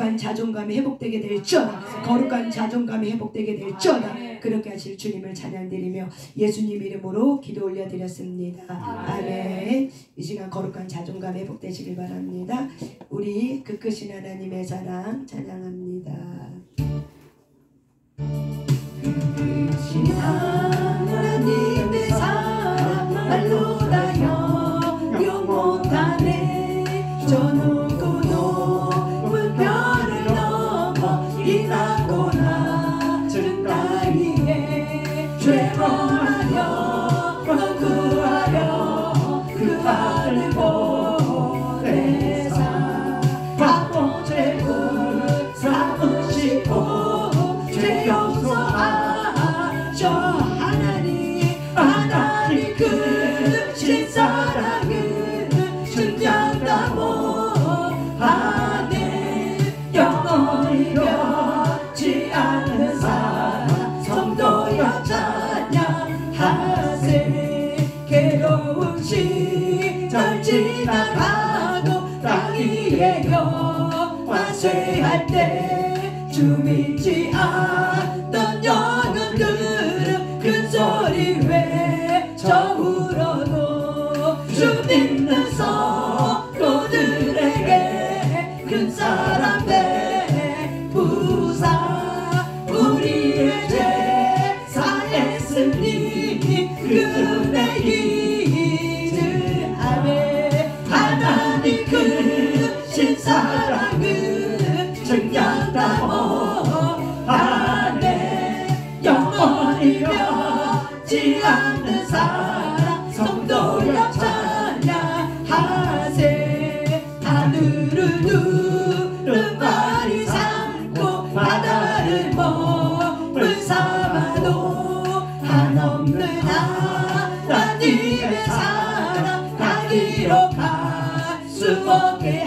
거룩한 자존감이 회복되게 될지어다. 거룩한 자존감이 회복되게 될지어다. 그렇게 하실 주님을 찬양드리며 예수님 이름으로 기도 올려드렸습니다. 아멘. 이 시간 거룩한 자존감 회복되시길 바랍니다. 우리 그 크신 하나님의 사랑 찬양합니다. 크신 하나님의 사랑 말로 다 영영 못하네. 저 누구도 물결을 넘어 일하거나 저 땅 위에 죄범하여 구하려 그 발을 보내사 아버지를 삼으시고 죄 용서하셔. 하나님 크신 사랑을 증명다 못하네. 영원히 변치 않는 사랑 성도여 찬양하세. 괴로운 시절 지나가고 땅 위에 영화쇠할 때 주 믿지 않던 영혼들은 큰 소리 외쳐 울어도 주 믿는 성도들에게 큰 사랑 베푸사. 우리의 죄 사했으니 그 은혜 잊으하네. 하나님 크신 사랑을 증명다 못하네. 영원히 변치 않는 사랑 성도여 찬양하세. 하늘을 두루마리 삼고 바다를 몸을 삼아도 한없는 하나님의 사랑 다 기록할 수 없게.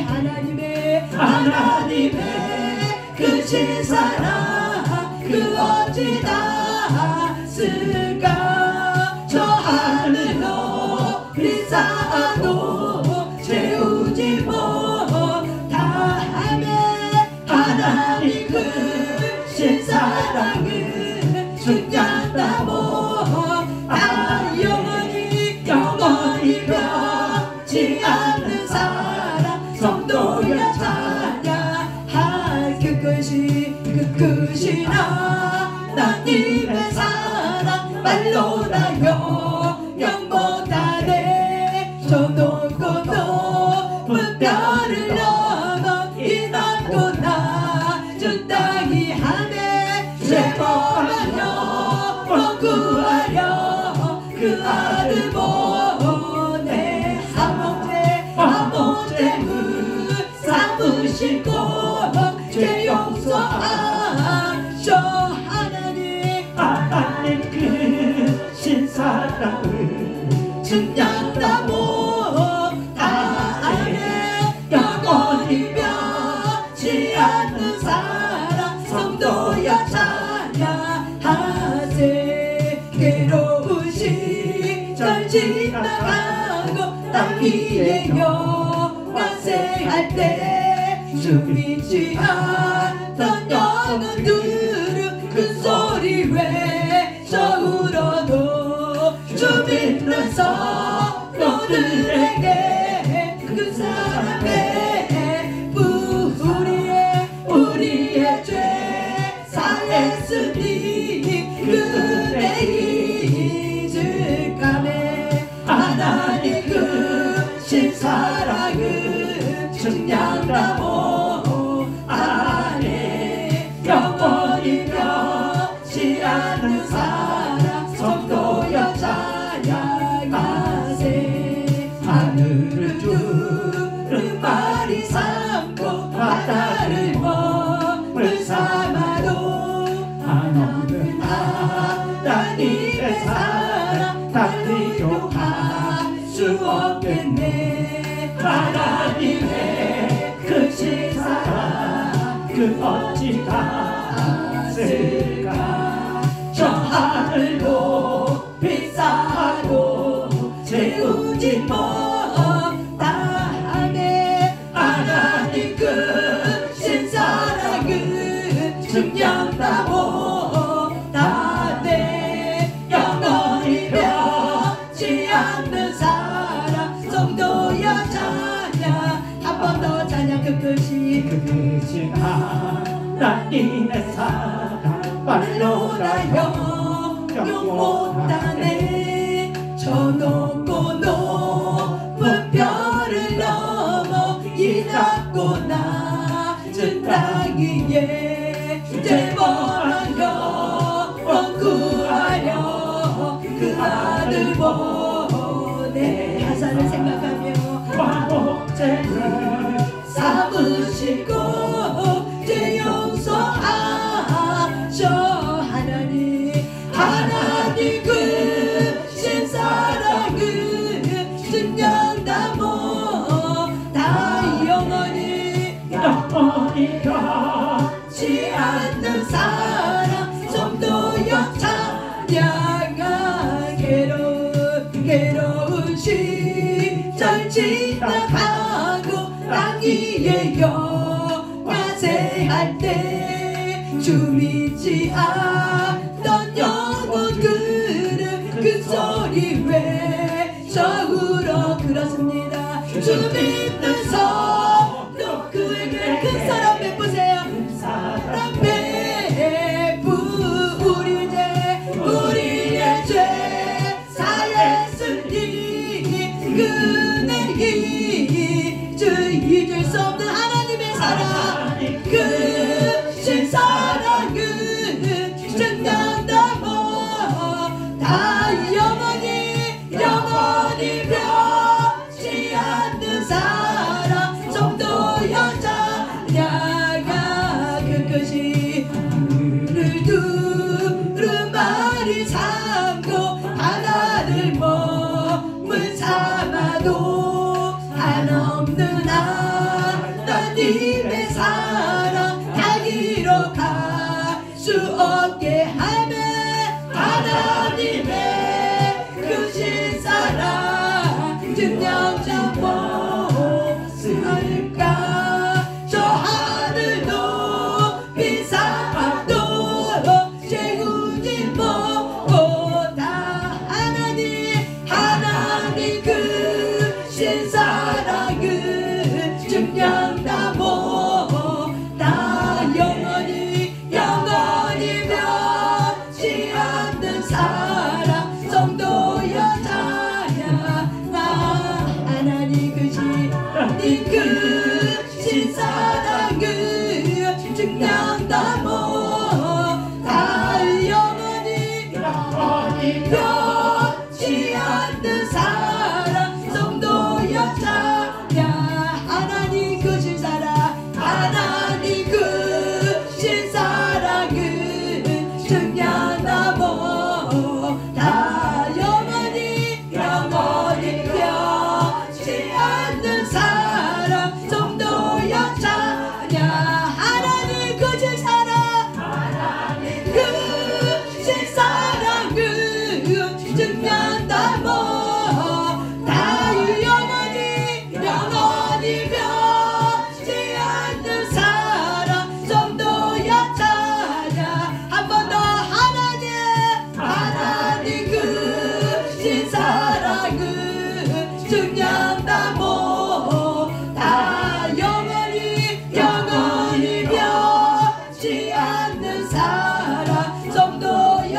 하나님의 크신 사랑 그 어찌 닿았을까. 저 하늘 높이 쌓아도 채우지 못하네. 하나님 크신 사랑을 증명다 못하네. 영원히 변치 않는 사랑 성도여 찬양할. 그 크신 하나님의 사랑 말로 다 영영 못하네. 저 높고 높은 별을 넘어 이났구나 주 땅이 하네. 죄범하여 구하려 그 아들 보내. 아버지를 삼으시고 죄 용서하셔. 하나님 크신 사랑을 증명다 못하네. 영원히 변치 않는 사랑 성도여 찬양하세. 괴로운 시절 지나가고 땅 위에 영화쇠할 때 주 믿지 않던 영혼들은 큰 소리 외쳐 울어도 주 믿는 성도들에게 그 사랑 베푸. 우리의 죄 사했으니 그 은혜 잊을까네. 하나님 크신 사랑을 증명다 못하네. 영원히 변치 않는 사랑 성도여 찬양하세. 하늘을 두루마리 삼고 바다를 몸을 삼아도 한없는 하나님의 사랑 다 기록할 수 없겠네. 하나님의 크신 사랑 그 어찌 닿았을까. 저 하늘 높이 쌓아도 채우지 못하네. 하나님 크신 사랑 오직 하나님의 사랑 말로라요 영영 못하네. 저 높고 높은 별을 넘어 이 낮고 낮은 땅 위에 죄 범한 영혼 구하려 그 아들 보내. 가사를 생각하며 죄를 삼으시고 죄 용서하셔. 하나님 그 신사랑은 증명다모 다 영원히 변치 않는 사랑 성도여 찬양아. 괴로운 시절 지나가고 땅 위에 영화세할 때 주 믿지 않던 영혼들은 그 소리 외쳐 울어. 그렇습니다. 주 믿는 성도 그에게 큰 사랑 베푸세요. 사랑 베푸. 우리의 죄 사했으니 그네 잊을 수 없는 하나님의 사랑. 그 신사랑은 증명다모 다 영원히 변치 않는 사랑 성도여 찬양아. 끝끝이 를 두루마리 삼고 하나를 몸을 삼아도 한없는 하나님의 사랑 다 이뤄갈 수 없게 하며 하나님의 그 신사랑 증명자 모습일까. 저 하늘 높이 삼도 재우지 못다. 하나님 그 신사랑은 증명다 못다. 영원히 변치 않는 사랑 성도여 찬양아. 하나님 그 신사랑은 증명다 못다. 영원히 변치 않는 사랑 성도여 찬양. 하나님 그 신사랑 하나님 그 신사랑은 증명다 못다. 영원히 변치 않는 사랑 성도여 찬양. 하나님 그 신사랑 그 신사랑은 증명다 못다. 영원히 변치 않는 사랑 성도여 찬양. 한 번 더 하나님 그 신사랑은 증명다 못다. 영원히 변치 않는 사랑 성도여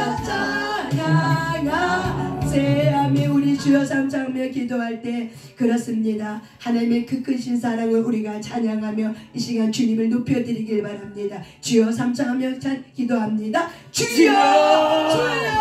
찬양하세. 아멘. 우리 주여 삼창며 기도할 때 그렇습니다. 하나님의 그 크신 사랑을 우리가 찬양하며 이 시간 주님을 높여드리길 바랍니다. 주여 삼창하며 기도합니다. 주여 하나님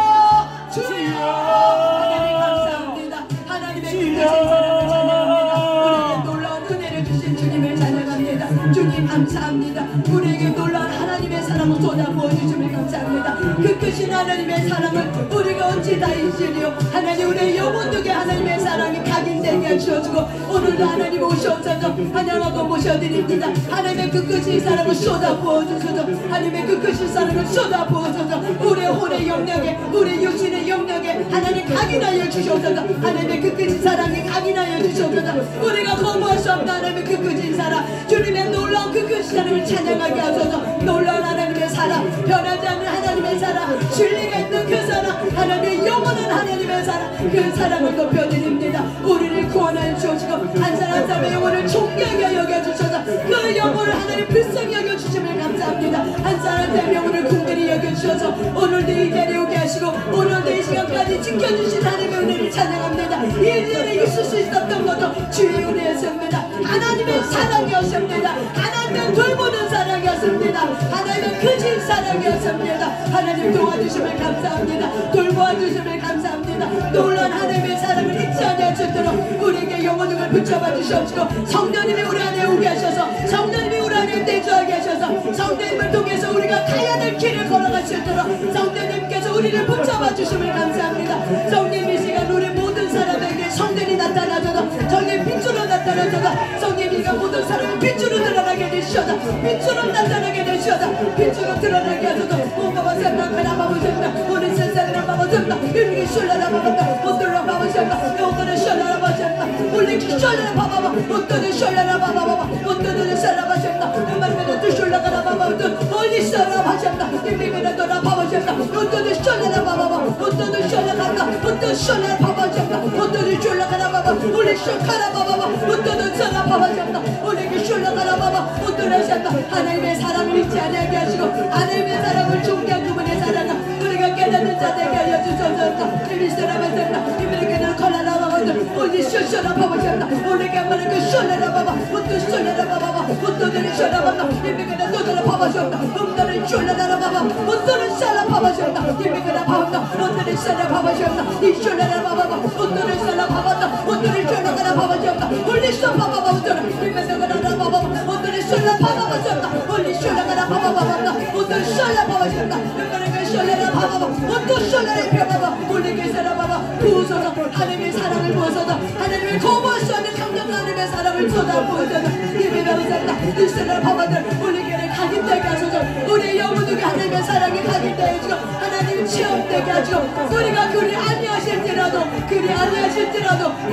감사합니다. 하나님의 그 크신 사랑을 찬양합니다. 우리에게 놀라운 은혜를 주신 주님을 찬양합니다. 주님 감사합니다. 우리에게 놀라운 하나님의 사랑을 쏟아부어 주심을 감사합니다. 그 크신 하나님의 사랑을 우리가 어찌 다 잊으리요. 하나님 우리의 영혼들에게 하나님의 사랑이 각인되게 하셔주고 오늘도 하나님 오셔서 환영하고 모셔드립니다. 하나님의 그 크신 사랑을 쏟아부어 주소서. 하나님의 그 크신 사랑을 쏟아부어 주소서. 우리의 혼의 영역에 우리의 육신의 영역에 하나님 각인하여 주셔서 하나님의 그 크신 사랑이 각인하여 주셔서 우리가 거부할 수 없는 하나님의 그 크신 사랑 주님의 놀라운 그 크신 사랑을 찬양하게 하소서. 놀라운 하나님의 사랑 변하지 않는 하나님의 사랑 진리가 있는 그 사랑 하나님의 영원한 하나님의 사랑 그 사랑을 높여드립니다. 우리를 구원하여 주시고 한 사람 한 사람의 영혼을 존귀하게 여겨주셔서 그 영혼을 하나님 불쌍히 소중히 여겨주심을 감사합니다. 한 사람 한 명을 궁극히 여겨주셔서 오늘도 이 자리에 오게 하시고 오늘도 이 시간까지 지켜주신 하나님의 은혜를 찬양합니다. 이 자리에 있을 수 있었던 것도 주의 은혜였습니다. 하나님의 사랑이었습니다. 하나님의 돌보는 사랑이었습니다. 하나님의 크신 사랑이었습니다. 하나님 도와주심을 감사합니다. 돌보아주심을 감사합니다. 놀라운 하나님의 사랑을 잊지 않을 수 있도록 우리에게 영혼을 붙잡아 주시옵시고 성령님이 우리 안에 오게 하셔서 성령님이 우리 안에 내주하게 하셔서 성령님을 통해서 우리가 가야 될 길을 걸어갈 수 있도록 성령님께서 우리를 붙잡아 주심을 감사합니다. 성령 이 시간 우리 모든 사람에게 성령이 나타나셔서 성령 빛으로 나타나셔서 성령이가 모든 사람을 빛으로 드러나게 되시어다. 빛으로 나타나게 되시어다. 빛으로 드러나게 하셔서 뭔가 생각하나 봐보셨다. 우리 세상을 봐보셨다. 이렇게 쏠라라 봐봤다. 못들어 봐보셨다. 영혼을 쏠라라 봐보셨다. 우리 쏠라라 봐봐봐. 못들어 쏠라라 봐봐봐. 못들어 쏠라라 봐보셨다. 음악에도 또 쏠라가라 봐봐봐. 멀리 쏠라라 봐보셨다. 이미그라 돌아 봐보셨다. 못들어 쏠라라 봐봐봐. 못들어 쏠라가라. 못들어 쏠라라 봐보셨다. 못들어 쏠라가라 봐봐. 우리 쏠가라 봐봐봐. 못들어 쏠라 봐보셨다. 우리 쏠라가라 봐봐. 못들어 쏠라. 하나님의 사랑을 잊지 않게 하시고 하나님의 사랑을 존귀한 그분의 사랑을 우리가 깨닫는 자 되게 하여 주소서. 이미 사랑하셨다. 이미를 걸라라 봐보셨다. 우리 쏠라 봐보셨다. 우리가 말한 그 쏠라라 봐봐. 못들 쏠라라 봐봐. 못들을 쏠라 봐봐. 이미가 또들어 봐보셨다. 음들을 쏠라라 봐봐. 못들을 쏠라 봐보셨다. 이미가 봐봐. 못들을 쏠라 봐보셨다. 이 쏠라라 봐봐. 못들을 쏠라 봐봤다. 못들을 쏠라가라 봐보셨다. 우리 쏠 봐봐 못들을 이미가 봐봐. 못들을 쏠라 봐보셨다. 우리 쏠라가라 봐봐. 못들 쏠라 봐보셨다. 이미가 쏠라라 봐봐. 못들 쏠라라 봐봐. 우리에게 쏠라 봐봐. 부어서서 하나님의 사랑을 부어서서 하나님의 거부할 수 없는 강력한 하나님의 사랑을 쏟아 부어서서 이미가 웃었다. 이 쏠라 봐봐들 우리에게 각인되게 하소서. 우리의 영혼에게 하나님의 사랑이 각인되게 해주고 하나님의 체험되게 하시고 우리가 그리 아니하실지라도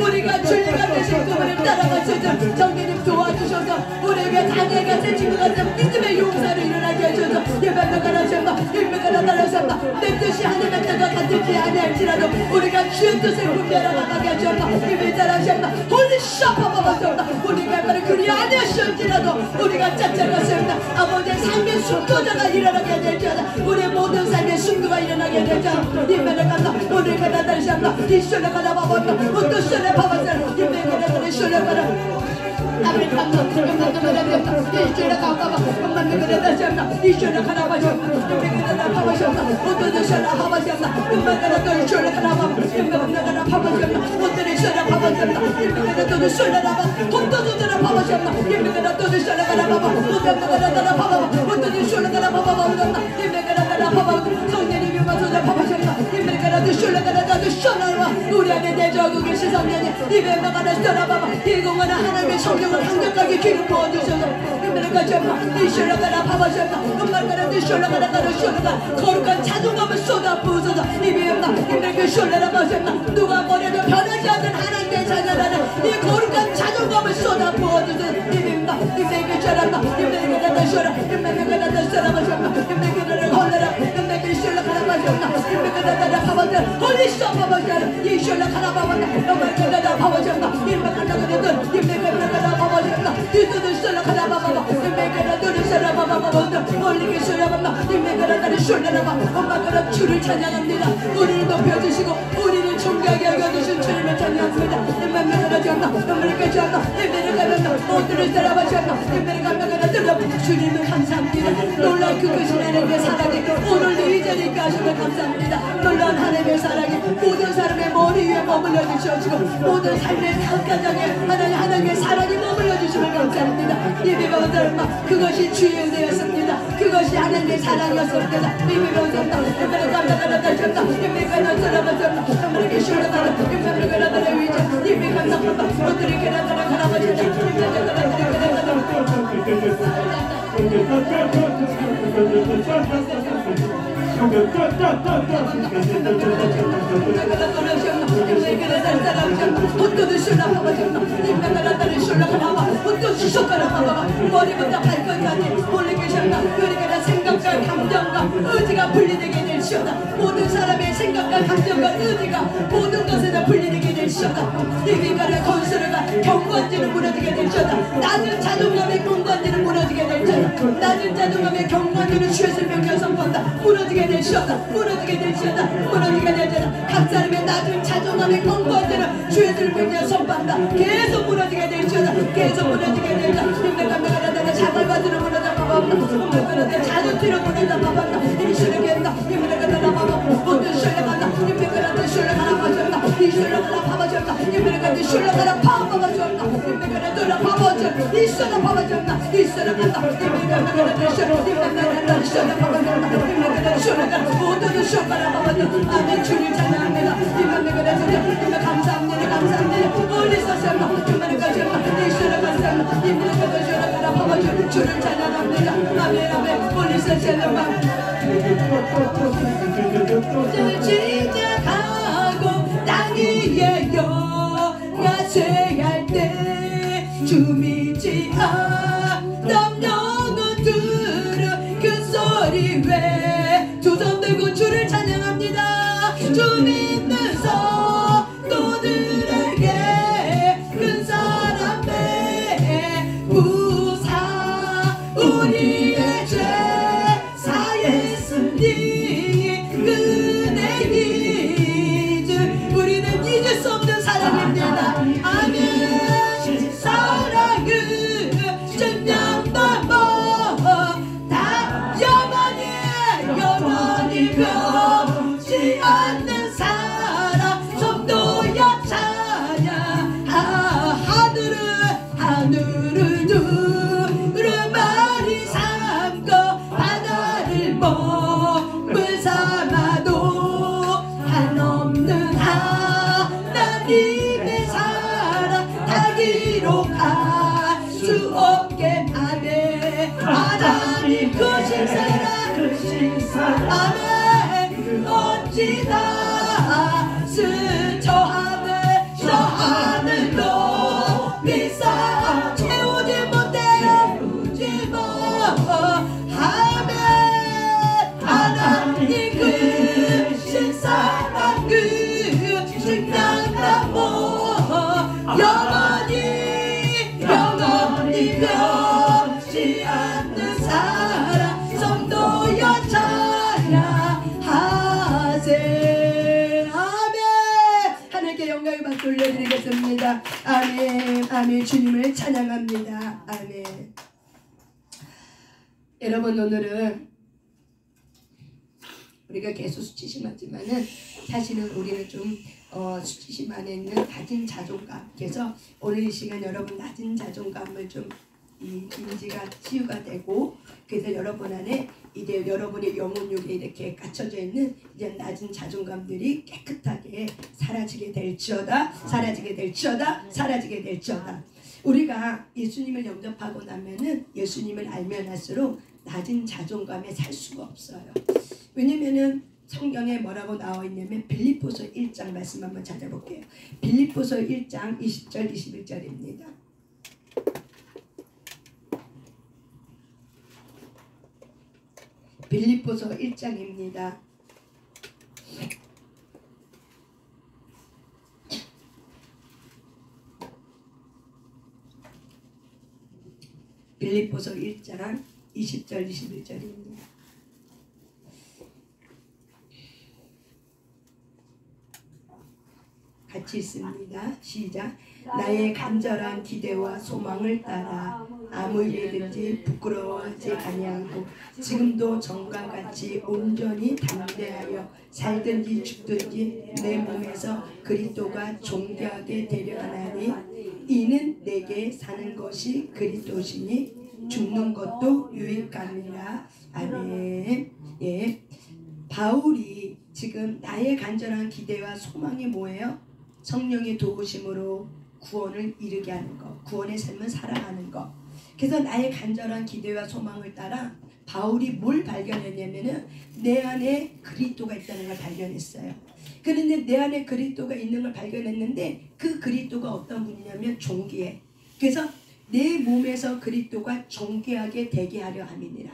우리가 주님과 되신 그분을 따라갈 수 있도록 성령님 도와주셔서 우리에게 다니엘과 새 친구 같은 믿음의 용사를 일어나게 하셔서 예배가 나셨다. 예배가 나타나셨다. 내 뜻이 하나님의 뜻과 같을지 아니할지라도 우리가 주의 뜻을 분별하게 나가게 하셨다. 예배 잘하셨다. 홀리 샤파바바셨다. 우리가 바로 그리 아니하실지라도 우리가 짝짝하셨다. 아버지의 삶의 순도자가 일어나게 될지어다. 우리의 모든 삶의 순도가 일어나게 될지어다. 예배를 간다. 우리가 나타나셨다. 이쇼를 가다 봐봤다. 어떤 쇼를 봐봤다. 예배가 나타나 쇼를 가다. 아버지 감사합니다. 이쇼를 가봐봐. 엄마는 그래 다시한다. 이쇼를 가다 봐셨다. 예배가 나타나 봐봤셨다. 어떤 쇼를 봐봤셨다. 엄마가 나타나 쇼를 가다 봐봐. 예배가 나타나 봐봤셨다. 어떤 쇼를 봐봤셨다. 예배가 나타나 쇼를 가다 봐봐. 어떤 쇼를 봐봤셨다. 예배가 나타나 쇼를 가다 봐봐. 어떤 나타나 봐봐. 어떤 쇼를 가다 봐봐. 예배가 나타나 봐봐. 성령님이 와서 봐봤셨다. 예배가 나타나 쇼를 가다 봐봐. 우리 안에 내주하고 계신 성령님 예배가 나타나 봐봐. 이공원은 하나님의 성령을 강력하게 기름 부어주셔서 예배가 좀 이쇼를 가다 봐봤셨다. 엄마가 이쇼를 가다 거룩한 자존감을 쏟아 부어서 예배가 쇼를 봐봤셨다. 누가 뭐래도 변하지 않는 하나님의 자녀라는 이 거룩한 자존감을 쏟아 부어주셔서 예배가 잘한다. 예배가 나타나 쇼라. 예배가 나타나 봐봤셨다. 예배가 걸려라. 예배가 쇼를 가다 봐봤셨다. 예배가 나타나 봐봤다. 홀리 쇼 봐봤다. 이쇼를 가다 봐봤다. 예배가 나타나 봐봤셨다. 예배가 나타나 예배가 봐봤셨다. 뒤도는 쇼를 가다 봐봐. 예배가 나타나 쇼를 봐봐. 홀리게 쇼를 봐봐. 예배가 나타나 쇼를 봐봐. 엄마가 주를 찬양합니다. 우리를 높여주시고 우리를 존귀하게 여겨주신 주님을 찬양합니다. 예배가 나타나 예배가 좋았다. 예배가 나타나 모두를 따라가셨다. 예배가 나타나 주님을 감사합니다. 놀라운 그것이 하나님의 사랑이 오늘도 이 자리에 가셔서 감사합니다. 놀라운 하나님의 사랑이 모든 사람의 머리 위에 머물러 주셔지고 모든 삶의 각 가정에 하나님의 사랑이 머물러 주심을 감사합니다. 예배가 온다는 그것이 주의 은혜였습니다. 그것이 하나님의 사랑이었습니다. 예배가 온다. 예배가 나타나셨다. 예배가 나타나셨다. 하나님의 신뢰가 예배가 나타나 위자 예배가 나타나 어떻게 나타나 가라가셨다. 예배가 머리부터 발끝까지 올리게 하셨다. 그러니까 생각과 감정과 의지가 분리되게 될지어다. 모든 사람의 생각과 감정과 의지가 모든 것에 다 분리되게 될지어다. 예비가라 건설가 경관지는 무너지게 될지어다. 낮은 자존감의 경관지는 무너지게 될지어다. 낮은 자존감의 경관지는 주의 생명을 선포한다. 무너지게 될지어다. 무너지게 될지어다. 무너지게 될지어다. 각 사람의 낮은 자존감의 경관지는 주의 생명을 선포한다. 계속 무너지게 될지어다. 계속 무너지게 될지어다. 자발받으러 무너져 봐봐. 자존심으로 무너져 봐봐. 이슈르겠다. 이무르겠다. 봐봐. 모든 슐레간다. 이무르겠다. 슐레가라 봐줬다. 이슐레가라 봐봐줬다. 이무르겠다. 슐레가라 봐봐줬다. 이무르겠다. 봐봐줬다. 이슐레 봐봐줬다. 이슐레간다. 이무르겠다. 슐레가라 슐레 봐봐줬다. 이무르겠다. 슐레가라 모든 슐레가라 봐봐줬다. 아멘. 주를 찬양합니다. 이무르겠다. 감사합니다. 감사합니다. 어디서 셀마. 이무르겠다. 이슐레 감사합니다. 이무르겠다. 슐레가라 봐봐줬다. 주를 찬양합니다. 아멘. 아멘. 어디서 셀마. 지나가고 땅 위에 영화쇠할 때 주미지 않던 영혼들은 그 소리 왜 두 손 들고 주를 찬양합니다. 주 믿는 성도들에게 큰 사랑의 부사 우리의 죄 우리는 잊을 수 없는 사랑입니다. 아멘. 사랑은 증명받고 다 영원히 변치 않는 사랑 성도야 찬양. 하늘을 두루마리 삼고 바다를 몸을 삼아도 한없는 하나님의 사랑 다 기록할 수 없게 하네. 하나님 그 신사랑 아멘. 어찌다 스쳐 하늘 높이 쌓아 채우지 못해 아멘. 하나님 그 신사랑 그 신랑나무 영원히 변치 않는 사랑 성도여 찬양하세. 아멘. 하나님께 영광의 박수 올려드리겠습니다. 아멘. 아멘. 주님을 찬양합니다. 아멘. 여러분, 오늘은 우리가 계속 수치심 하지만은 사실은 우리는 좀 수치심 안에 있는 낮은 자존감. 그래서 오늘 이 시간 여러분 낮은 자존감을 좀 인지가 치유가 되고, 그래서 여러분 안에 이제 여러분의 영혼욕에 이렇게 갇혀져 있는 이제 낮은 자존감들이 깨끗하게 사라지게 될지어다. 사라지게 될지어다. 사라지게 될지어다. 우리가 예수님을 영접하고 나면은 예수님을 알면 할수록 낮은 자존감에 살 수가 없어요. 왜냐면은 성경에 뭐라고 나와 있냐면 빌립보서 1장 말씀 한번 찾아볼게요. 빌립보서 1장 20절 21절입니다. 빌립보서 1장입니다. 빌립보서 1장 20절 21절입니다. 같이 있습니다. 시작. 나의 간절한 기대와 소망을 따라 아무 일이든지 부끄러워하지 아니하고 지금도 전과 같이 온전히 담대하여 살든지 죽든지 내 몸에서 그리스도가 존귀하게 되려 하나니 이는 내게 사는 것이 그리스도시니 죽는 것도 유익함이라. 아멘. 예, 바울이 지금 나의 간절한 기대와 소망이 뭐예요? 성령의 도우심으로 구원을 이루게 하는 것, 구원의 삶을 살아가는 것. 그래서 나의 간절한 기대와 소망을 따라 바울이 뭘 발견했냐면은 내 안에 그리스도가 있다는 걸 발견했어요. 그런데 내 안에 그리스도가 있는 걸 발견했는데 그 그리스도가 어떤 분이냐면 존귀해. 그래서 내 몸에서 그리스도가 존귀하게 되게 하려 함이니라.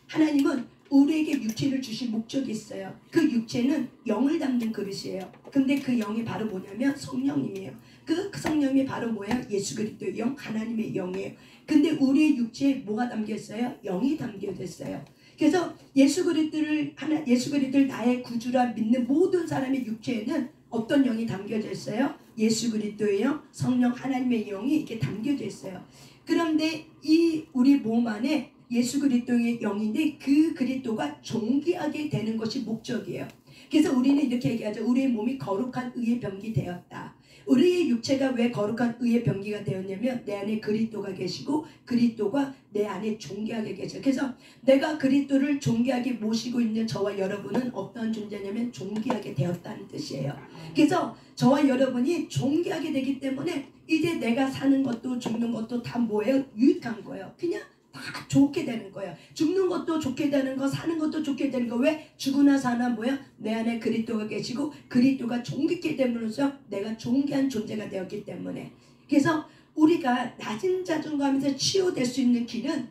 하나님은 우리에게 육체를 주신 목적이 있어요. 그 육체는 영을 담는 그릇이에요. 근데 그 영이 바로 뭐냐면 성령님이에요. 그 성령이 바로 뭐예요? 예수 그리스도의 영, 하나님의 영이에요. 근데 우리의 육체에 뭐가 담겨 있어요? 영이 담겨 있어요. 그래서 예수 그리스도를 나의 구주라 믿는 모든 사람의 육체에는 어떤 영이 담겨져 있어요? 예수 그리스도의 영, 성령 하나님의 영이 이렇게 담겨져 있어요. 그런데 이 우리 몸 안에 예수 그리스도의 영인데 그 그리스도가 존귀하게 되는 것이 목적이에요. 그래서 우리는 이렇게 얘기하죠. 우리의 몸이 거룩한 의의 병기 되었다. 우리의 육체가 왜 거룩한 의의 병기가 되었냐면 내 안에 그리스도가 계시고 그리스도가 내 안에 존귀하게 계셔요. 그래서 내가 그리스도를 존귀하게 모시고 있는 저와 여러분은 어떤 존재냐면 존귀하게 되었다는 뜻이에요. 그래서 저와 여러분이 존귀하게 되기 때문에 이제 내가 사는 것도 죽는 것도 다 뭐예요? 유익한 거예요. 그냥 다 좋게 되는 거예요. 죽는 것도 좋게 되는 거, 사는 것도 좋게 되는 거. 왜? 죽으나 사나 뭐야? 내 안에 그리스도가 계시고 그리스도가 존귀케 됨으로써 내가 존귀한 존재가 되었기 때문에. 그래서 우리가 낮은 자존감에서 치유될 수 있는 길은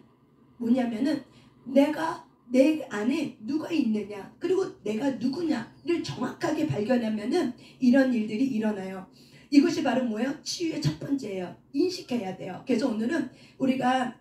뭐냐면은 내가 내 안에 누가 있느냐 그리고 내가 누구냐를 정확하게 발견하면은 이런 일들이 일어나요. 이것이 바로 뭐예요? 치유의 첫 번째예요. 인식해야 돼요. 그래서 오늘은 우리가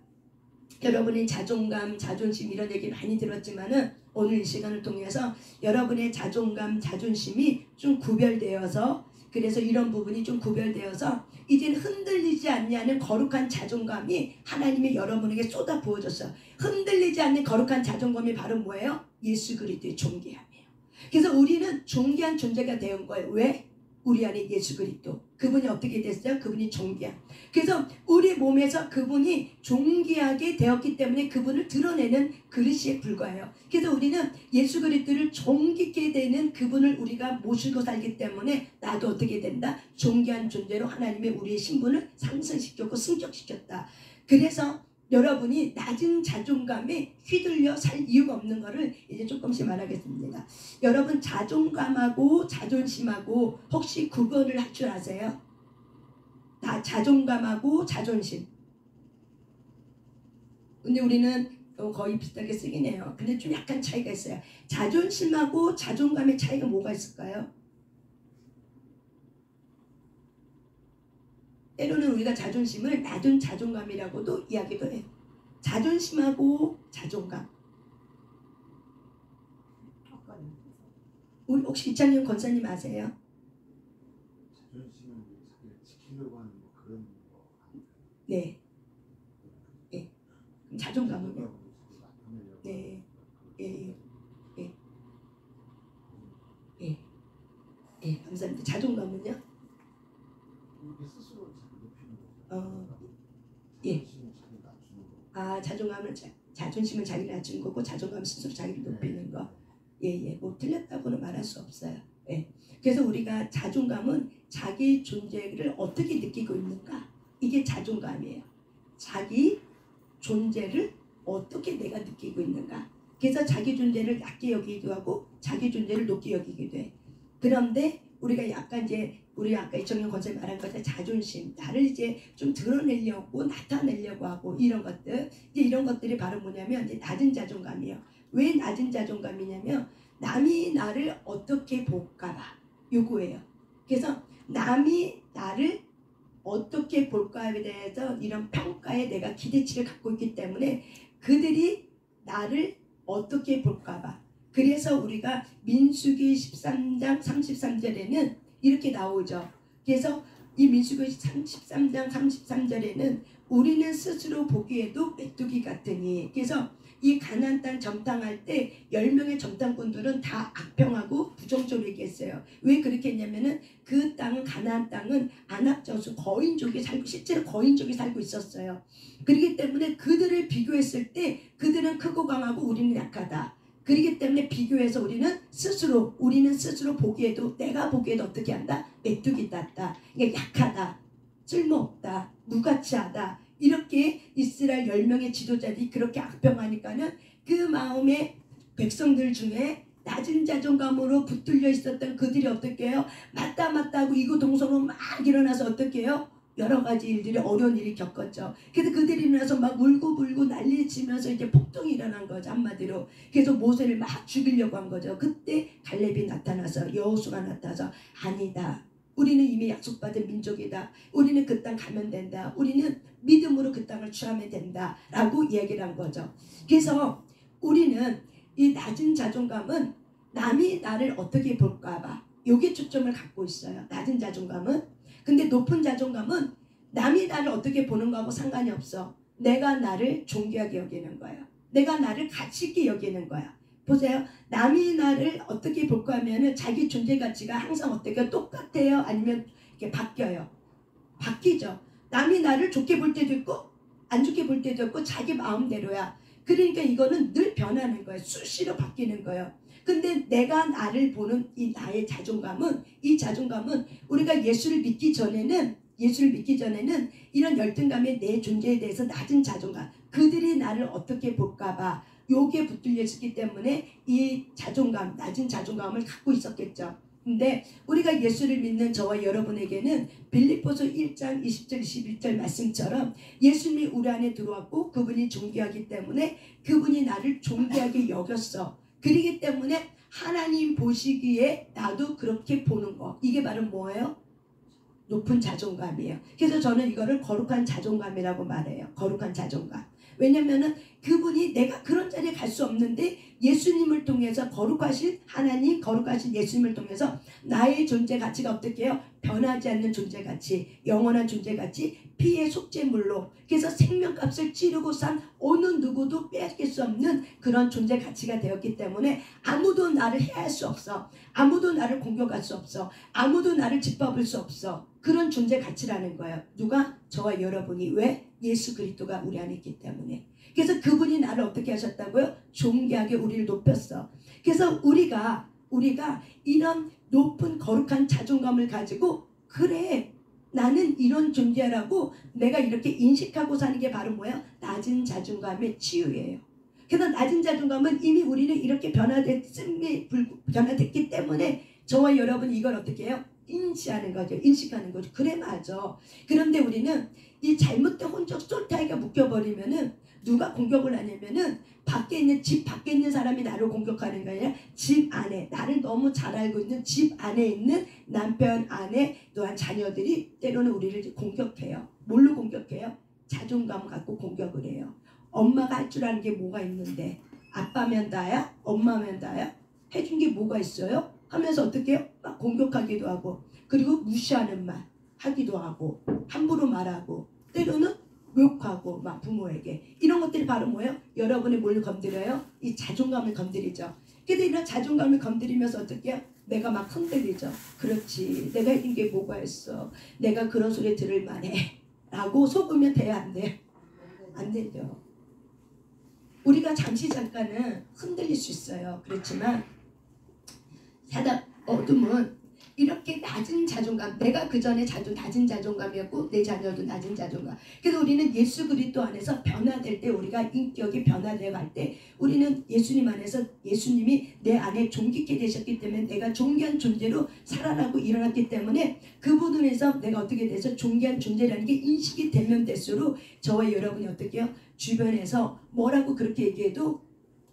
여러분의 자존감, 자존심 이런 얘기 많이 들었지만은 오늘 이 시간을 통해서 여러분의 자존감, 자존심이 좀 구별되어서 그래서 이런 부분이 좀 구별되어서 이제는 흔들리지 않냐는 거룩한 자존감이 하나님이 여러분에게 쏟아 부어줬어요. 흔들리지 않는 거룩한 자존감이 바로 뭐예요? 예수 그리스도의 존귀함이에요. 그래서 우리는 존귀한 존재가 되는 거예요. 왜? 우리 안에 예수 그리스도. 그분이 어떻게 됐어요? 그분이 존귀함. 그래서 우리 몸에서 그분이 존귀하게 되었기 때문에 그분을 드러내는 그릇에 불과해요. 그래서 우리는 예수 그리스도를 존귀게 되는 그분을 우리가 모시고 살기 때문에 나도 어떻게 된다? 존귀한 존재로 하나님의 우리의 신분을 상승시켰고 승격시켰다. 그래서 여러분이 낮은 자존감에 휘둘려 살 이유가 없는 것을 이제 조금씩 말하겠습니다. 여러분 자존감하고 자존심하고 혹시 구분을 할 줄 아세요? 자존감하고 자존심. 근데 우리는 거의 비슷하게 쓰긴 해요. 근데 좀 약간 차이가 있어요. 자존심하고 자존감의 차이가 뭐가 있을까요? 때로는 우리가 자존심을 낮은 자존감이라고도 이야기도 해요. 자존심하고 자존감. 우리 혹시 이창용 권사님 아세요? 자존심은 자기가 지키려고 하는 뭐 그런 거 아닐까요? 네. 예. 자존감은요? 네. 예. 예. 예. 예. 감사합니다. 자존감은요? 이게 스스로 자기 높이는 거죠. 예. 자존심은 자기 낮추는 거. 아, 자존심은 자기를 낮추는 거고 자존감은 스스로 자기를 높이는 거. 예. 뭐 틀렸다고는 말할 수 없어요. 예. 그래서 우리가 자존감은 자기 존재를 어떻게 느끼고 있는가? 이게 자존감이에요. 자기 존재를 어떻게 내가 느끼고 있는가? 그래서 자기 존재를 낮게 여기기도 하고 자기 존재를 높게 여기기도 해. 그런데 우리가 약간 이제 우리 아까 이청용 권사님 말한 것처럼 자존심, 나를 이제 좀 드러내려고 나타내려고 하고 이런 것들, 이제 이런 것들이 바로 뭐냐면 이제 낮은 자존감이에요. 왜 낮은 자존감이냐면 남이 나를 어떻게 볼까봐 요구해요. 그래서 남이 나를 어떻게 볼까에 대해서 이런 평가에 내가 기대치를 갖고 있기 때문에 그들이 나를 어떻게 볼까봐. 그래서 우리가 민수기 13장 33절에는 이렇게 나오죠. 그래서 이 민수기 13장 33절에는 우리는 스스로 보기에도 메뚜기 같으니, 그래서 이 가나안 땅 점탕할 때 10명의 점탕꾼들은 다 악평하고 부정적으로 얘기했어요. 왜 그렇게 했냐면은 그 땅은, 가나안 땅은 안압저수 거인족이 살고, 실제로 거인족이 살고 있었어요. 그렇기 때문에 그들을 비교했을 때 그들은 크고 강하고 우리는 약하다. 그렇기 때문에 비교해서 우리는 스스로 보기에도, 내가 보기에도 어떻게 한다? 메뚜기 같다. 그러니까 약하다. 쓸모없다. 무가치하다. 이렇게 이스라엘 10명의 지도자들이 그렇게 악평하니까는 그 마음에 백성들 중에 낮은 자존감으로 붙들려 있었던 그들이 어떻게 해요? 맞다 하고 이구동성으로 막 일어나서 어떻게 해요? 여러 가지 일들이 어려운 일이 겪었죠. 그래서 그들이 일어나서 막 울고 난리치면서 이제 폭동이 일어난 거죠. 한마디로. 그래서 모세를 막 죽이려고 한 거죠. 그때 갈렙이 나타나서 여호수가 나타나서 아니다. 우리는 이미 약속받은 민족이다. 우리는 그 땅 가면 된다. 우리는 믿음으로 그 땅을 취하면 된다. 라고 이야기를 한 거죠. 그래서 우리는 이 낮은 자존감은 남이 나를 어떻게 볼까 봐 요게 초점을 갖고 있어요. 낮은 자존감은. 근데 높은 자존감은 남이 나를 어떻게 보는 거하고 상관이 없어. 내가 나를 존귀하게 여기는 거야. 내가 나를 가치 있게 여기는 거야. 보세요. 남이 나를 어떻게 볼까 하면은 자기 존재 가치가 항상 어떻게 똑같아요? 아니면 이렇게 바뀌어요? 바뀌죠. 남이 나를 좋게 볼 때도 있고 안 좋게 볼 때도 있고 자기 마음대로야. 그러니까 이거는 늘 변하는 거예요. 수시로 바뀌는 거예요. 근데 내가 나를 보는 이 나의 자존감은 이 자존감은 우리가 예수를 믿기 전에는 이런 열등감의 내 존재에 대해서 낮은 자존감 그들이 나를 어떻게 볼까봐 요게 붙들려 있었기 때문에 이 자존감 낮은 자존감을 갖고 있었겠죠. 근데 우리가 예수를 믿는 저와 여러분에게는 빌립보서 1장 20절 21절 말씀처럼 예수님이 우리 안에 들어왔고 그분이 존귀하기 때문에 그분이 나를 존귀하게 여겼어. 그러기 때문에 하나님 보시기에 나도 그렇게 보는 거. 이게 바로 뭐예요? 높은 자존감이에요. 그래서 저는 이거를 거룩한 자존감이라고 말해요. 거룩한 자존감. 왜냐면은 그분이 내가 그런 자리에 갈 수 없는데 예수님을 통해서 거룩하신 하나님, 거룩하신 예수님을 통해서 나의 존재 가치가 어떻게 해요? 변하지 않는 존재 가치, 영원한 존재 가치, 피의 속죄물로 그래서 생명값을 치르고 산 어느 누구도 빼앗길 수 없는 그런 존재 가치가 되었기 때문에 아무도 나를 해할 수 없어. 아무도 나를 공격할 수 없어. 아무도 나를 짓밟을 수 없어. 그런 존재 가치라는 거예요. 누가? 저와 여러분이. 왜? 예수 그리스도가 우리 안에 있기 때문에. 그래서 그분이 나를 어떻게 하셨다고요? 존귀하게 우리를 높였어. 그래서 우리가 이런 높은 거룩한 자존감을 가지고 그래 나는 이런 존재라고 내가 이렇게 인식하고 사는 게 바로 뭐예요? 낮은 자존감의 치유예요. 그래서 낮은 자존감은 이미 우리는 이렇게 변화됐기 때문에 저와 여러분이 이걸 어떻게 해요? 인지하는 거죠. 인식하는 거죠. 그래 맞아. 그런데 우리는 이 잘못된 혼적 솔타이가 묶여버리면은 누가 공격을 하냐면은 집 밖에 있는 사람이 나를 공격하는 게 아니라 집 안에 나를 너무 잘 알고 있는 집 안에 있는 남편 아내 또한 자녀들이 때로는 우리를 공격해요. 뭘로 공격해요? 자존감 갖고 공격을 해요. 엄마가 할 줄 아는 게 뭐가 있는데 아빠면 다야? 엄마면 다야? 해준 게 뭐가 있어요? 하면서 어떻게 해요? 막 공격하기도 하고 그리고 무시하는 말 하기도 하고 함부로 말하고 때로는 욕하고 막 부모에게 이런 것들이 바로 뭐예요? 여러분의 뭘 건드려요? 이 자존감을 건드리죠. 근데 이런 자존감을 건드리면서 어떻게 해요? 내가 막 흔들리죠. 그렇지 내가 이긴 게 뭐가 있어. 내가 그런 소리 들을 만해 라고 속으면 돼요? 안 돼요? 안 되죠. 우리가 잠깐은 흔들릴 수 있어요. 그렇지만 어둠은 이렇게 낮은 자존감 내가 그 전에 낮은 자존감이었고 내 자녀도 낮은 자존감 그래서 우리는 예수 그리스도 안에서 변화될 때 우리가 인격이 변화되어 갈 때 우리는 예수님 안에서 예수님이 내 안에 존귀케 되셨기 때문에 내가 존귀한 존재로 살아나고 일어났기 때문에 그분에서 내가 어떻게 돼서 존귀한 존재라는 게 인식이 되면 될수록 저와 여러분이 어떻게 해요? 주변에서 뭐라고 그렇게 얘기해도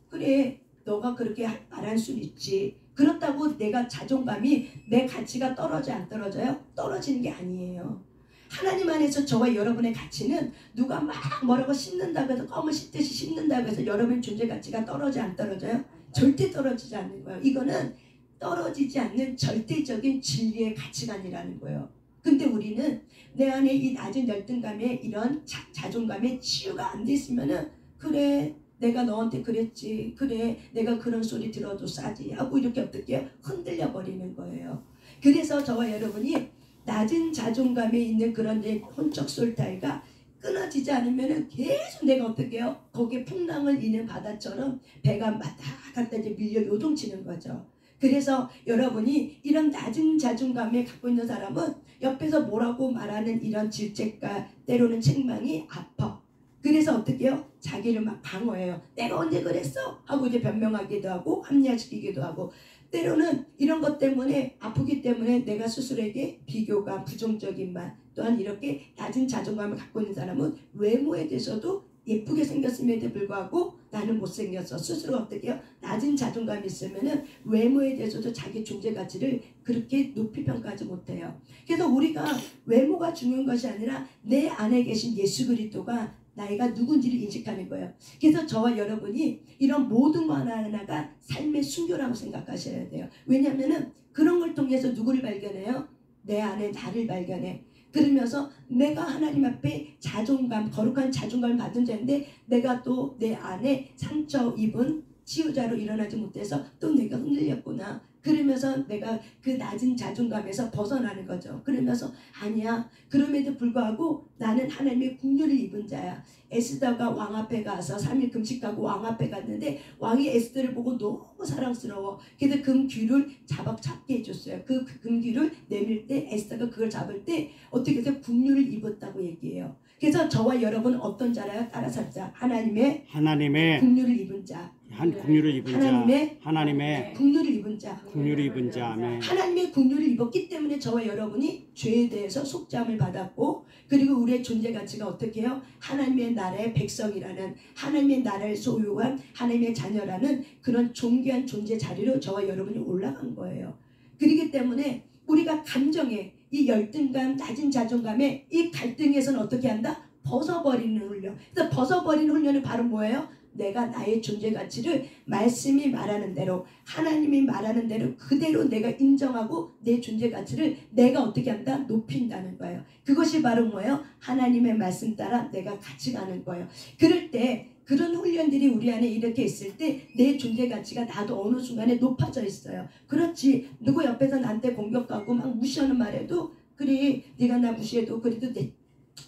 그래 너가 그렇게 말할 수는 있지 그렇다고 내가 자존감이 내 가치가 떨어져 안 떨어져요? 떨어지는 게 아니에요. 하나님 안에서 저와 여러분의 가치는 누가 막 뭐라고 씹는다고 해서 껌을 씹듯이 씹는다고 해서 여러분의 존재 가치가 떨어져 안 떨어져요? 절대 떨어지지 않는 거예요. 이거는 떨어지지 않는 절대적인 진리의 가치관이라는 거예요. 근데 우리는 내 안에 이 낮은 열등감에 이런 자존감에 치유가 안 됐으면은 그래 내가 너한테 그랬지 그래 내가 그런 소리 들어도 싸지 하고 이렇게 어떻게 해요? 흔들려 버리는 거예요. 그래서 저와 여러분이 낮은 자존감에 있는 그런 혼적 솔타이가 끊어지지 않으면 계속 내가 어떻게 해요? 거기에 풍랑을 이는 바다처럼 배가 왔다 갔다 이제 밀려 요동치는 거죠. 그래서 여러분이 이런 낮은 자존감에 갖고 있는 사람은 옆에서 뭐라고 말하는 이런 질책과 때로는 책망이 아파. 그래서 어떻게 해요? 자기를 막 방어해요. 내가 언제 그랬어? 하고 이제 변명하기도 하고 합리화시키기도 하고, 때로는 이런 것 때문에 아프기 때문에 내가 스스로에게 비교감, 부정적인 말, 또한 이렇게 낮은 자존감을 갖고 있는 사람은 외모에 대해서도 예쁘게 생겼음에도 불구하고 나는 못생겼어. 스스로 어떻게 해요? 낮은 자존감이 있으면은 외모에 대해서도 자기 존재 가치를 그렇게 높이 평가하지 못해요. 그래서 우리가 외모가 중요한 것이 아니라 내 안에 계신 예수 그리스도가 나이가 누군지를 인식하는 거예요. 그래서 저와 여러분이 이런 모든 거 하나하나가 삶의 순교라고 생각하셔야 돼요. 왜냐하면은 그런 걸 통해서 누구를 발견해요? 내 안에 나를 발견해. 그러면서 내가 하나님 앞에 자존감, 거룩한 자존감을 받은 자인데 내가 또 내 안에 상처 입은 치유자로 일어나지 못해서 또 내가 흔들렸구나. 그러면서 내가 그 낮은 자존감에서 벗어나는 거죠. 그러면서 아니야. 그럼에도 불구하고 나는 하나님의 긍휼을 입은 자야. 에스더가 왕 앞에 가서 3일 금식하고 왕 앞에 갔는데 왕이 에스더를 보고 너무 사랑스러워. 그래서 금귀를 잡게 해줬어요. 그 금귀를 내밀 때 에스더가 그걸 잡을 때 어떻게 해서 긍휼을 입었다고 얘기해요. 그래서 저와 여러분은 어떤 자라요? 따라서 자, 하나님의 긍휼을 입은 자. 긍휼을 입은 자. 하나님의 긍휼을 입은 자. 긍휼을 입은 자. 아멘. 하나님의 긍휼을 입었기 때문에 저와 여러분이 죄에 대해서 속죄함을 받았고, 그리고 우리의 존재 가치가 어떻게 해요? 하나님의 나라의 백성이라는, 하나님의 나라를 소유한 하나님의 자녀라는 그런 존귀한 존재 자리로 저와 여러분이 올라간 거예요. 그렇기 때문에 우리가 감정에 이 열등감, 낮은 자존감에 이 갈등에서는 어떻게 한다? 벗어버리는 훈련. 그래서 벗어버리는 훈련은 바로 뭐예요? 내가 나의 존재 가치를 말씀이 말하는 대로, 하나님이 말하는 대로 그대로 내가 인정하고 내 존재 가치를 내가 어떻게 한다? 높인다는 거예요. 그것이 바로 뭐예요? 하나님의 말씀 따라 내가 같이 가는 거예요. 그럴 때 그런 훈련들이 우리 안에 이렇게 있을 때 내 존재 가치가 나도 어느 순간에 높아져 있어요. 그렇지. 누구 옆에서 나한테 공격하고 막 무시하는 말에도 그래, 네가 나 무시해도 그래도 내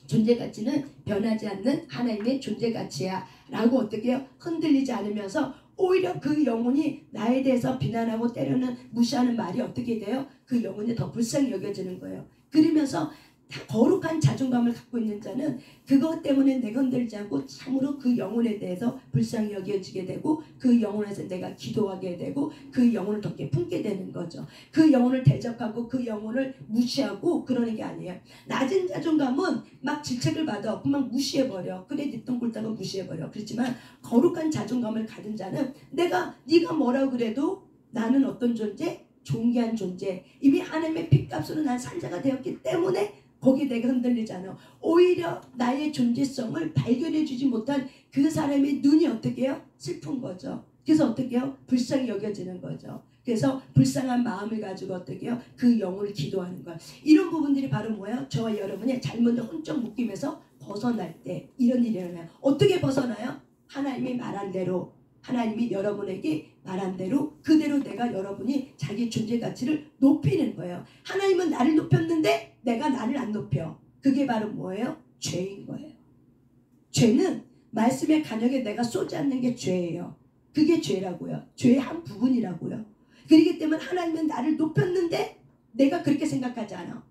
존재 가치는 변하지 않는 하나님의 존재 가치야 라고 어떻게 해요? 흔들리지 않으면서 오히려 그 영혼이 나에 대해서 비난하고 때로는 무시하는 말이 어떻게 돼요? 그 영혼이 더 불쌍히 여겨지는 거예요. 그러면서 다 거룩한 자존감을 갖고 있는 자는 그것 때문에 내가 흔들지 않고 참으로 그 영혼에 대해서 불쌍히 여겨지게 되고 그 영혼에서 내가 기도하게 되고 그 영혼을 더 품게 되는 거죠. 그 영혼을 대적하고 그 영혼을 무시하고 그러는 게 아니에요. 낮은 자존감은 막 질책을 받아 막 무시해버려. 그래 뒷돈 굴다가 무시해버려. 그렇지만 거룩한 자존감을 가진 자는 네가 뭐라고 그래도 나는 어떤 존재? 존귀한 존재. 이미 하나님의 핏값으로 난 산자가 되었기 때문에 거기에 내가 흔들리지 않아. 오히려 나의 존재성을 발견해주지 못한 그 사람의 눈이 어떻게 해요? 슬픈 거죠. 그래서 어떻게 해요? 불쌍히 여겨지는 거죠. 그래서 불쌍한 마음을 가지고 어떻게 해요? 그 영혼을 기도하는 거예요. 이런 부분들이 바로 뭐예요? 저와 여러분의 잘못된 혼적 묶임에서 벗어날 때 이런 일이 일어나요. 어떻게 벗어나요? 하나님이 말한 대로, 하나님이 여러분에게 말한 대로 그대로 내가 여러분이 자기 존재 가치를 높이는 거예요. 하나님은 나를 높였는데 내가 나를 안 높여. 그게 바로 뭐예요? 죄인 거예요. 죄는 말씀의 간역에 내가 쏘지 않는 게 죄예요. 그게 죄라고요. 죄의 한 부분이라고요. 그렇기 때문에 하나님은 나를 높였는데 내가 그렇게 생각하지 않아.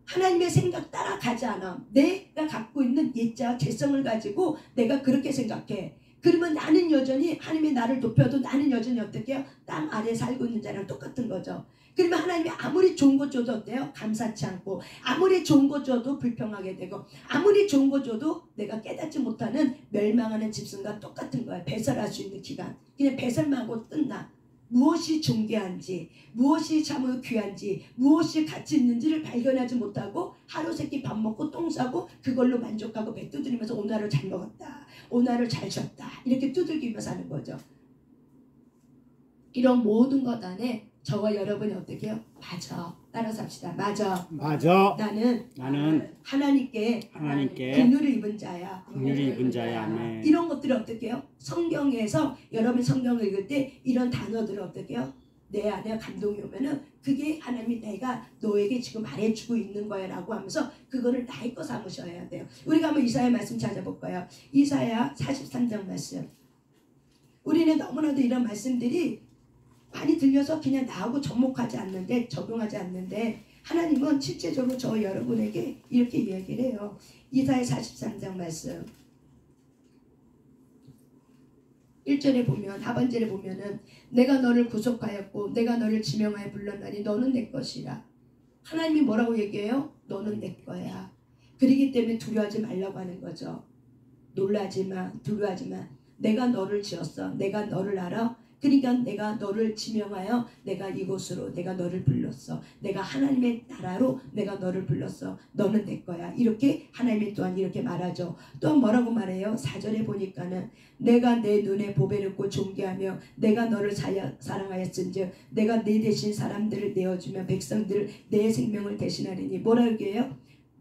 하나님의 생각 따라가지 않아. 내가 갖고 있는 옛자와 죄성을 가지고 내가 그렇게 생각해. 그러면 나는 여전히 하나님이 나를 높여도 나는 여전히 어떻게 해요? 땅 아래에 살고 있는 자랑 똑같은 거죠. 그러면 하나님이 아무리 좋은 거 줘도 어때요? 감사치 않고, 아무리 좋은 거 줘도 불평하게 되고, 아무리 좋은 거 줘도 내가 깨닫지 못하는 멸망하는 짐승과 똑같은 거예요. 배설할 수 있는 기간. 그냥 배설만 하고 끝나. 무엇이 존귀한지, 무엇이 참으로 귀한지, 무엇이 가치 있는지를 발견하지 못하고 하루 세끼 밥 먹고 똥 싸고 그걸로 만족하고 배 두드리면서 오늘 하루 잘 먹었다, 오늘 하루 잘 쉬었다 이렇게 두들기면서 사는 거죠. 이런 모든 것 안에 저와 여러분이 어떻게 해요? 맞아. 따라서 합시다. 맞아. 나는 하나님께 긍휼을 입은 자야. 아멘. 이런 것들을 어떻게 해요? 성경에서 여러분 성경을 읽을 때 이런 단어들을 어떻게 해요? 내 안에 감동이 오면은 그게 하나님이 내가 너에게 지금 말해주고 있는 거야 라고 하면서 그거를 나의 거 삼으셔야 돼요. 우리가 한번 이사야 말씀 찾아볼까요? 이사야 43장 말씀. 우리는 너무나도 이런 말씀들이 많이 들려서 그냥 나하고 접목하지 않는데, 적용하지 않는데 하나님은 실제적으로 저 여러분에게 이렇게 이야기를 해요. 이사야 43장 말씀. 1절에 보면 하반절에 보면은 내가 너를 구속하였고 내가 너를 지명하여 불렀나니 너는 내 것이라. 하나님이 뭐라고 얘기해요? 너는 내 거야. 그러기 때문에 두려워하지 말라고 하는 거죠. 놀라지 마, 두려워하지 마. 내가 너를 지었어. 내가 너를 알아. 그러니까 내가 너를 지명하여 내가 이곳으로 내가 너를 불렀어. 내가 하나님의 나라로 내가 너를 불렀어. 너는 내 거야. 이렇게 하나님이 또한 이렇게 말하죠. 또 뭐라고 말해요? 4절에 보니까는 내가 내 눈에 보배롭고 존귀하며 내가 너를 사랑하였은즉 내가 내 대신 사람들을 내어주며 백성들을 내 생명을 대신하리니. 뭐라고 해요?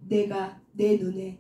내가 내 눈에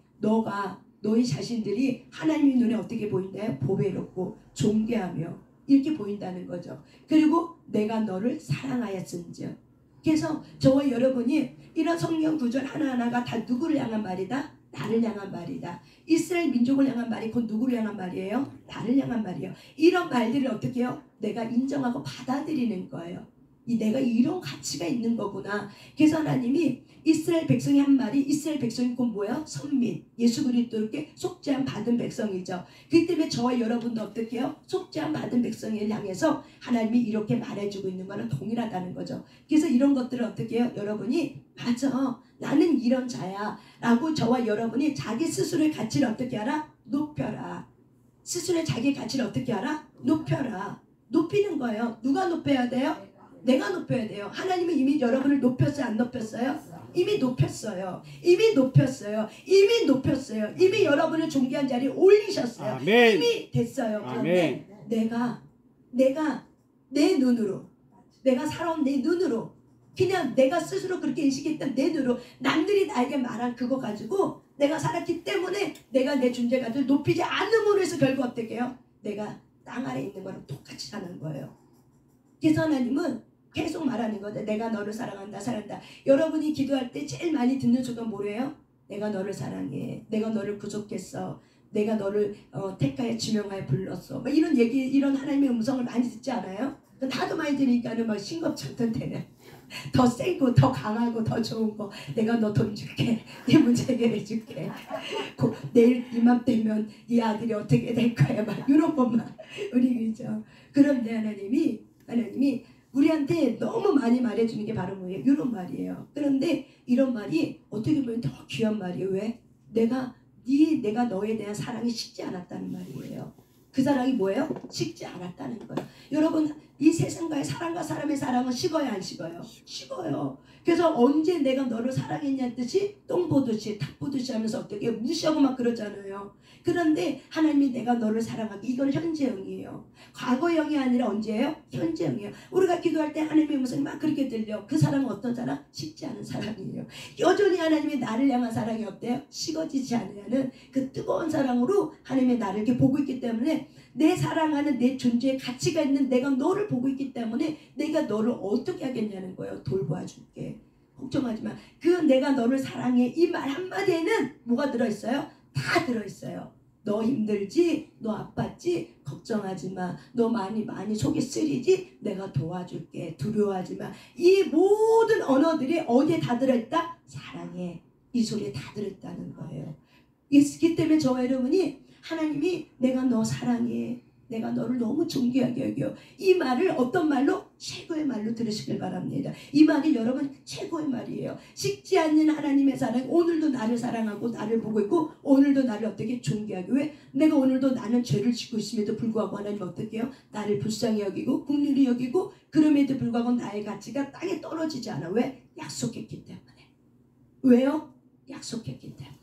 너희 자신들이 하나님의 눈에 어떻게 보인다요? 보배롭고 존귀하며 이렇게 보인다는 거죠. 그리고 내가 너를 사랑하였은즉. 그래서 저와 여러분이 이런 성경 구절 하나하나가 다 누구를 향한 말이다? 나를 향한 말이다. 이스라엘 민족을 향한 말이 곧 누구를 향한 말이에요? 나를 향한 말이에요. 이런 말들을 어떻게 해요? 내가 인정하고 받아들이는 거예요. 내가 이런 가치가 있는 거구나. 그래서 하나님이 이스라엘 백성이 한 말이, 이스라엘 백성이 곧 뭐예요? 선민, 예수 그리스도께 속죄함 받은 백성이죠. 그렇기 때문에 저와 여러분도 어떻게 해요? 속죄함 받은 백성을 향해서 하나님이 이렇게 말해주고 있는 거는 동일하다는 거죠. 그래서 이런 것들을 어떻게 해요? 여러분이 맞아, 나는 이런 자야 라고 저와 여러분이 자기 스스로의 가치를 어떻게 하라? 높여라. 스스로의 자기 가치를 어떻게 하라? 높여라. 높이는 거예요. 누가 높여야 돼요? 내가 높여야 돼요. 하나님은 이미 여러분을 높였어요? 안 높였어요? 이미 높였어요. 이미 높였어요. 이미 높였어요. 이미 여러분을 존귀한 자리에 올리셨어요. 아멘. 이미 됐어요. 그런데 내가 내 눈으로, 내가 살아온 내 눈으로, 그냥 내가 스스로 그렇게 인식했던 내 눈으로 남들이 나에게 말한 그거 가지고 내가 살았기 때문에 내가 내 존재가를 높이지 않음으로 해서 결국 어떻게 해요? 내가 땅 아래 있는 거랑 똑같이 사는 거예요. 그래서 하나님은 계속 말하는 거죠. 내가 너를 사랑한다, 사랑한다. 여러분이 기도할 때 제일 많이 듣는 소리가 뭐래요? 내가 너를 사랑해. 내가 너를 구속했어. 내가 너를 택하여 지명하여 불렀어. 막 이런 얘기, 이런 하나님의 음성을 많이 듣지 않아요? 나도 많이 들으니까는 막 싱겁잖던 되네. 더 세고 더 강하고 더 좋은 거. 내가 너 돈 줄게. 네 문제 해결해 줄게. 내일 이맘때면 이 아들이 어떻게 될 거야. 막 이런 것만 우리 그죠. 그런데 하나님이 우리한테 너무 많이 말해주는 게 바로 뭐예요? 이런 말이에요. 그런데 이런 말이 어떻게 보면 더 귀한 말이에요. 왜? 내가 너에 대한 사랑이 식지 않았다는 말이에요. 그 사랑이 뭐예요? 식지 않았다는 거예요. 여러분, 이 세상과의 사랑과 사람의 사랑은 식어요, 안 식어요? 식어요. 그래서 언제 내가 너를 사랑했냐는 뜻이 똥 보듯이 닭 보듯이 하면서 어떻게 무시하고 막 그러잖아요. 그런데 하나님이 내가 너를 사랑하기, 이건 현재형이에요. 과거형이 아니라 언제예요? 현재형이에요. 우리가 기도할 때 하나님의 음성이 막 그렇게 들려. 그 사랑은 어떤 사랑? 식지 않은 사랑이에요. 여전히 하나님이 나를 향한 사랑이 어때요? 식어지지 않으려는 그 뜨거운 사랑으로 하나님이 나를 이렇게 보고 있기 때문에, 내 사랑하는 내 존재에 가치가 있는 내가 너를 보고 있기 때문에 내가 너를 어떻게 하겠냐는 거예요. 돌봐줄게. 걱정하지 마. 그 내가 너를 사랑해, 이 말 한마디에는 뭐가 들어있어요? 다 들어있어요. 너 힘들지? 너 아팠지? 걱정하지 마. 너 많이 속이 쓰리지? 내가 도와줄게. 두려워하지 마. 이 모든 언어들이 어디에 다 들어있다? 사랑해. 이 소리에 다 들어있다는 거예요. 이 때문에 저와 여러분이 하나님이 내가 너 사랑해. 내가 너를 너무 존귀하게 여겨. 이 말을 어떤 말로? 최고의 말로 들으시길 바랍니다. 이 말이 여러분 최고의 말이에요. 식지 않는 하나님의 사랑, 오늘도 나를 사랑하고 나를 보고 있고 오늘도 나를 어떻게 존귀하게. 왜? 내가 오늘도 나는 죄를 짓고 있음에도 불구하고 하나님 어떻게 해요? 나를 불쌍히 여기고 긍휼히 여기고, 그럼에도 불구하고 나의 가치가 땅에 떨어지지 않아. 왜? 약속했기 때문에. 왜요? 약속했기 때문에.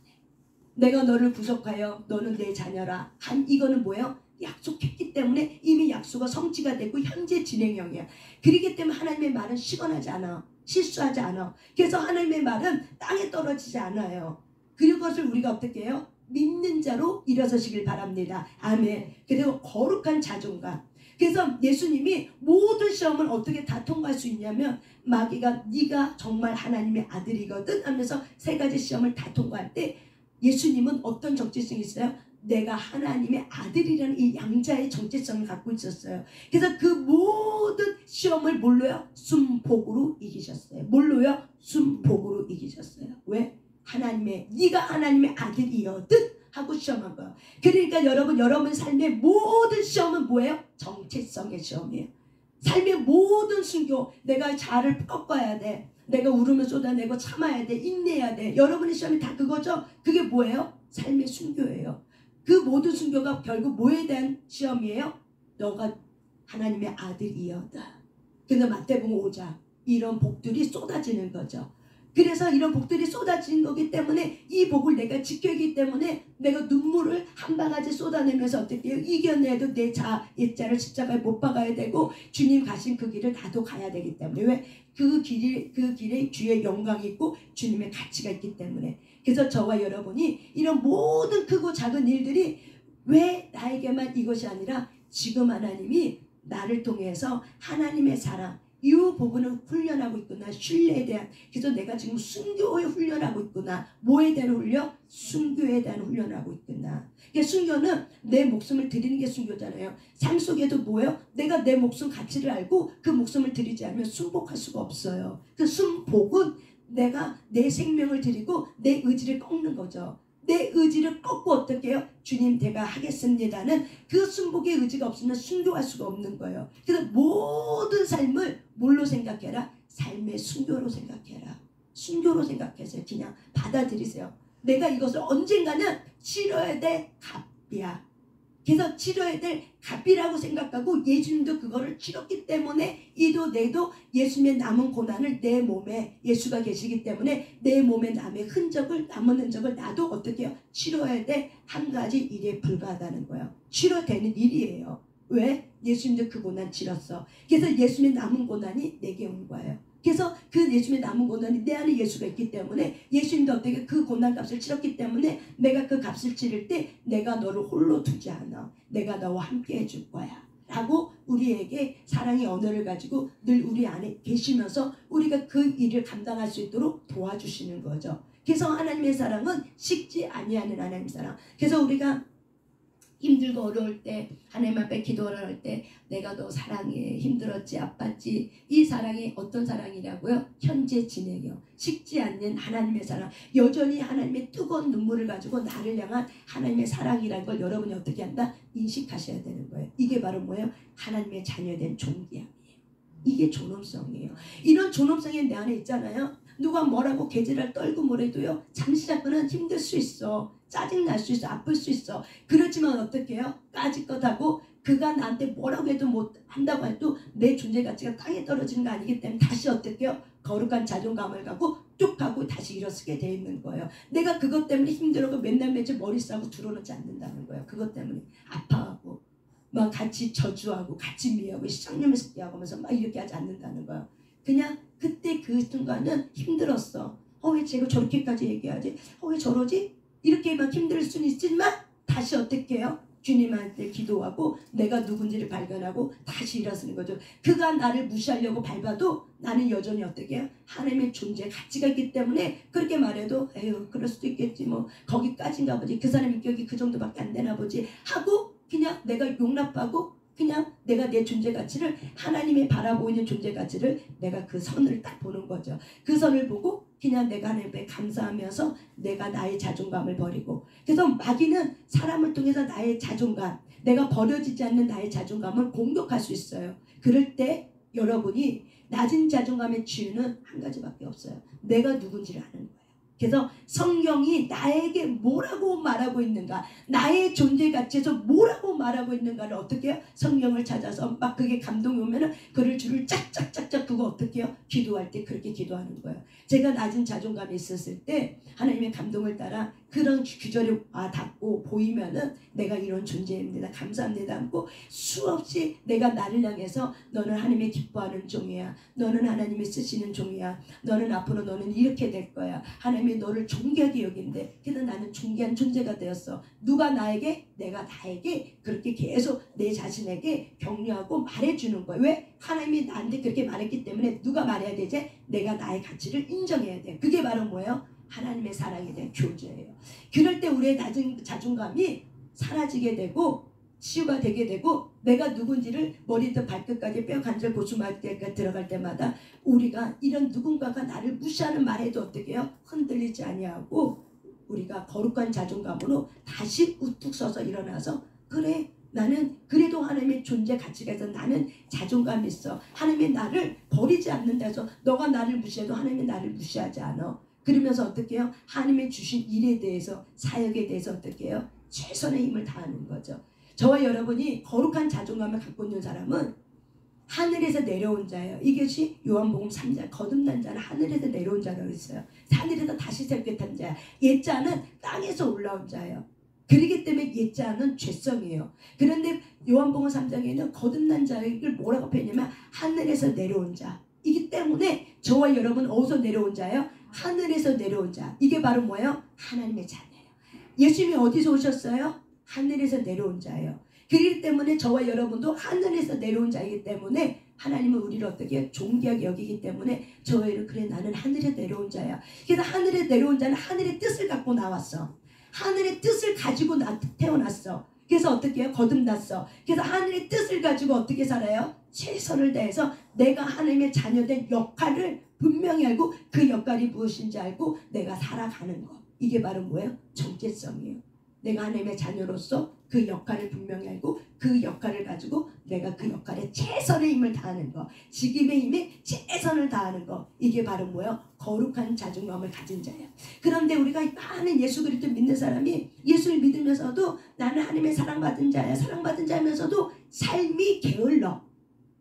내가 너를 구속하여 너는 내 자녀라. 이거는 뭐예요? 약속했기 때문에 이미 약속은 성취가 됐고 현재 진행형이야. 그렇기 때문에 하나님의 말은 시건하지 않아. 실수하지 않아. 그래서 하나님의 말은 땅에 떨어지지 않아요. 그것을 우리가 어떻게 해요? 믿는 자로 일어서시길 바랍니다. 아멘. 그리고 거룩한 자존감. 그래서 예수님이 모든 시험을 어떻게 다 통과할 수 있냐면, 마귀가 네가 정말 하나님의 아들이거든 하면서 3가지 시험을 다 통과할 때 예수님은 어떤 정체성이 있어요? 내가 하나님의 아들이라는 이 양자의 정체성을 갖고 있었어요. 그래서 그 모든 시험을 뭘로요? 순복으로 이기셨어요. 뭘로요? 순복으로 이기셨어요. 왜? 네가 하나님의 아들이거든 하고 시험한 거예요. 그러니까 여러분 삶의 모든 시험은 뭐예요? 정체성의 시험이에요. 삶의 모든 순교, 내가 자아를 꺾어야 돼. 내가 울음을 쏟아내고 참아야 돼. 인내해야 돼. 여러분의 시험이 다 그거죠? 그게 뭐예요? 삶의 순교예요. 그 모든 순교가 결국 뭐에 대한 시험이에요? 너가 하나님의 아들이여다. 그래서 마태복음 5장 이런 복들이 쏟아지는 거죠. 그래서 이런 복들이 쏟아지는 거기 때문에 이 복을 내가 지켜야기 때문에 내가 눈물을 한 바가지 쏟아내면서 어떻게 해요? 이겨내도 내 옛자를 십자가에 못 박아야 되고 주님 가신 그 길을 나도 가야 되기 때문에 왜? 그 길에 주의 영광이 있고 주님의 가치가 있기 때문에. 그래서 저와 여러분이 이런 모든 크고 작은 일들이 왜 나에게만 이것이 아니라 지금 하나님이 나를 통해서 하나님의 사랑 이 부분을 훈련하고 있구나. 신뢰에 대한. 그래서 내가 지금 순교에 훈련하고 있구나. 뭐에 대한 훈련? 순교에 대한 훈련하고 있구나. 그러니까 순교는 내 목숨을 드리는 게 순교잖아요. 삶 속에도 뭐예요? 내가 내 목숨 가치를 알고 그 목숨을 드리지 않으면 순복할 수가 없어요. 그 순복은 내가 내 생명을 드리고 내 의지를 꺾는 거죠. 내 의지를 꺾고 어떻게 해요? 주님 제가 하겠습니다는 그 순복의 의지가 없으면 순교할 수가 없는 거예요. 그래서 모든 삶을 뭘로 생각해라? 삶의 순교로 생각해라. 순교로 생각해서 그냥 받아들이세요. 내가 이것을 언젠가는 치러야 될 값이야. 그래서 치러야 될 값이라고 생각하고 예수님도 그거를 치렀기 때문에 이도 내도 예수님의 남은 고난을 내 몸에 예수가 계시기 때문에 내 몸에 남은 흔적을 나도 어떻게 해요? 치러야 될 한 가지 일에 불과하다는 거예요. 치러야 되는 일이에요. 왜? 예수님도 그 고난 치렀어. 그래서 예수님의 남은 고난이 내게 온 거예요. 그래서 그 예수님의 남은 고난이 내 안에 예수가 있기 때문에 예수님도 어떻게 그 고난 값을 치렀기 때문에 내가 그 값을 치를 때 내가 너를 홀로 두지 않아. 내가 너와 함께 해줄 거야. 라고 우리에게 사랑의 언어를 가지고 늘 우리 안에 계시면서 우리가 그 일을 감당할 수 있도록 도와주시는 거죠. 그래서 하나님의 사랑은 식지 아니하는 하나님의 사랑. 그래서 우리가 힘들고 어려울 때 하나님 앞에 기도를 할 때 내가 너 사랑해 힘들었지 아팠지 이 사랑이 어떤 사랑이라고요? 현재 진행형 식지 않는 하나님의 사랑 여전히 하나님의 뜨거운 눈물을 가지고 나를 향한 하나님의 사랑이라는 걸 여러분이 어떻게 한다? 인식하셔야 되는 거예요. 이게 바로 뭐예요? 하나님의 자녀된 존귀함이에요. 이게 존엄성이에요. 이런 존엄성이 내 안에 있잖아요. 누가 뭐라고 개지를 떨고 뭐래도요 잠시 잠깐은 힘들 수 있어. 짜증날 수 있어. 아플 수 있어. 그렇지만 어떻게 해요? 까짓것하고 그가 나한테 뭐라고 해도 못 한다고 해도 내 존재 가치가 땅에 떨어지는 거 아니기 때문에 다시 어떻게 해요? 거룩한 자존감을 갖고 쭉 하고 다시 일어서게 돼 있는 거예요. 내가 그것 때문에 힘들어서 맨날 며칠 머리 싸고 들어오지 않는다는 거예요. 그것 때문에 아파하고 막 같이 저주하고 같이 미워하고 쌍놈의 새끼하고 하면서 막 이렇게 하지 않는다는 거예요. 그냥 그때 그 순간은 힘들었어. 왜 제가 저렇게까지 얘기하지? 왜 저러지? 이렇게 막 힘들 수는 있지만 다시 어떻게 해요? 주님한테 기도하고 내가 누군지를 발견하고 다시 일어서는 거죠. 그가 나를 무시하려고 밟아도 나는 여전히 어떻게 해요? 하나님의 존재 가치가 있기 때문에 그렇게 말해도 에휴 그럴 수도 있겠지 뭐 거기까지인가 보지 그 사람 인격이 그 정도밖에 안 되나 보지 하고 그냥 내가 용납하고 그냥 내가 내 존재 가치를 하나님이 바라보고 있는 존재 가치를 내가 그 선을 딱 보는 거죠. 그 선을 보고 그냥 내가 하나님께 감사하면서 내가 나의 자존감을 버리고 그래서 마귀는 사람을 통해서 나의 자존감 내가 버려지지 않는 나의 자존감을 공격할 수 있어요. 그럴 때 여러분이 낮은 자존감의 치유는 한 가지밖에 없어요. 내가 누군지를 아는 거예요. 그래서 성경이 나에게 뭐라고 말하고 있는가 나의 존재 가치에서 뭐라고 말하고 있는가를 어떻게 해요? 성경을 찾아서 막 그게 감동이 오면은 그를 줄을 짝짝짝짝 그거 어떻게 해요? 기도할 때 그렇게 기도하는 거예요. 제가 낮은 자존감이 있었을 때 하나님의 감동을 따라 그런 규절이 닿고 보이면은 내가 이런 존재입니다. 감사합니다. 하고 수없이 내가 나를 향해서 너는 하나님의 기뻐하는 종이야. 너는 하나님이 쓰시는 종이야. 너는 앞으로 너는 이렇게 될 거야. 하나님이 너를 존귀하게 여긴대. 그래서 나는 존귀한 존재가 되었어. 누가 나에게 내가 나에게 그렇게 계속 내 자신에게 격려하고 말해주는 거야. 왜? 하나님이 나한테 그렇게 말했기 때문에 누가 말해야 되지? 내가 나의 가치를 인정해야 돼. 그게 바로 뭐예요? 하나님의 사랑에 대한 교제예요. 그럴 때 우리의 낮은 자존감이 사라지게 되고 치유가 되게 되고 내가 누군지를 머리부터 발끝까지 뼈 관절 고수말 때까지 들어갈 때마다 우리가 이런 누군가가 나를 무시하는 말에도 어떻게 해요? 흔들리지 아니하고 우리가 거룩한 자존감으로 다시 우뚝 서서 일어나서 그래 나는 그래도 하나님의 존재 가치가 있어. 나는 자존감이 있어. 하나님이 나를 버리지 않는다 해서 너가 나를 무시해도 하나님이 나를 무시하지 않아. 그러면서 어떻게 해요? 하나님의 주신 일에 대해서 사역에 대해서 어떻게 해요? 최선의 힘을 다하는 거죠. 저와 여러분이 거룩한 자존감을 갖고 있는 사람은 하늘에서 내려온 자예요. 이것이 요한복음 3장 거듭난 자는 하늘에서 내려온 자라고 했어요. 하늘에서 다시 새롭게 탄 자야. 옛자는 땅에서 올라온 자예요. 그렇기 때문에 옛자는 죄성이에요. 그런데 요한복음 3장에는 거듭난 자를 뭐라고 표현하냐면 하늘에서 내려온 자이기 때문에 저와 여러분은 어디서 내려온 자예요? 하늘에서 내려온 자. 이게 바로 뭐예요? 하나님의 자녀예요. 예수님이 어디서 오셨어요? 하늘에서 내려온 자예요. 그렇기 때문에 저와 여러분도 하늘에서 내려온 자이기 때문에 하나님은 우리를 어떻게 존귀하게 여기기 때문에 저와 여러분 그래 나는 하늘에 내려온 자야. 그래서 하늘에 내려온 자는 하늘의 뜻을 갖고 나왔어. 하늘의 뜻을 가지고 태어났어. 그래서 어떻게 해요? 거듭났어. 그래서 하늘의 뜻을 가지고 어떻게 살아요? 최선을 다해서 내가 하나님의 자녀된 역할을 분명히 알고 그 역할이 무엇인지 알고 내가 살아가는 거. 이게 바로 뭐예요? 정체성이에요. 내가 하나님의 자녀로서 그 역할을 분명히 알고 그 역할을 가지고 내가 그 역할에 최선의 힘을 다하는 거. 지금의 힘에 최선을 다하는 거. 이게 바로 뭐예요? 거룩한 자존감을 가진 자예요. 그런데 우리가 많은 예수 그리스도 믿는 사람이 예수를 믿으면서도 나는 하나님의 사랑받은 자야. 사랑받은 자면서도 삶이 게을러.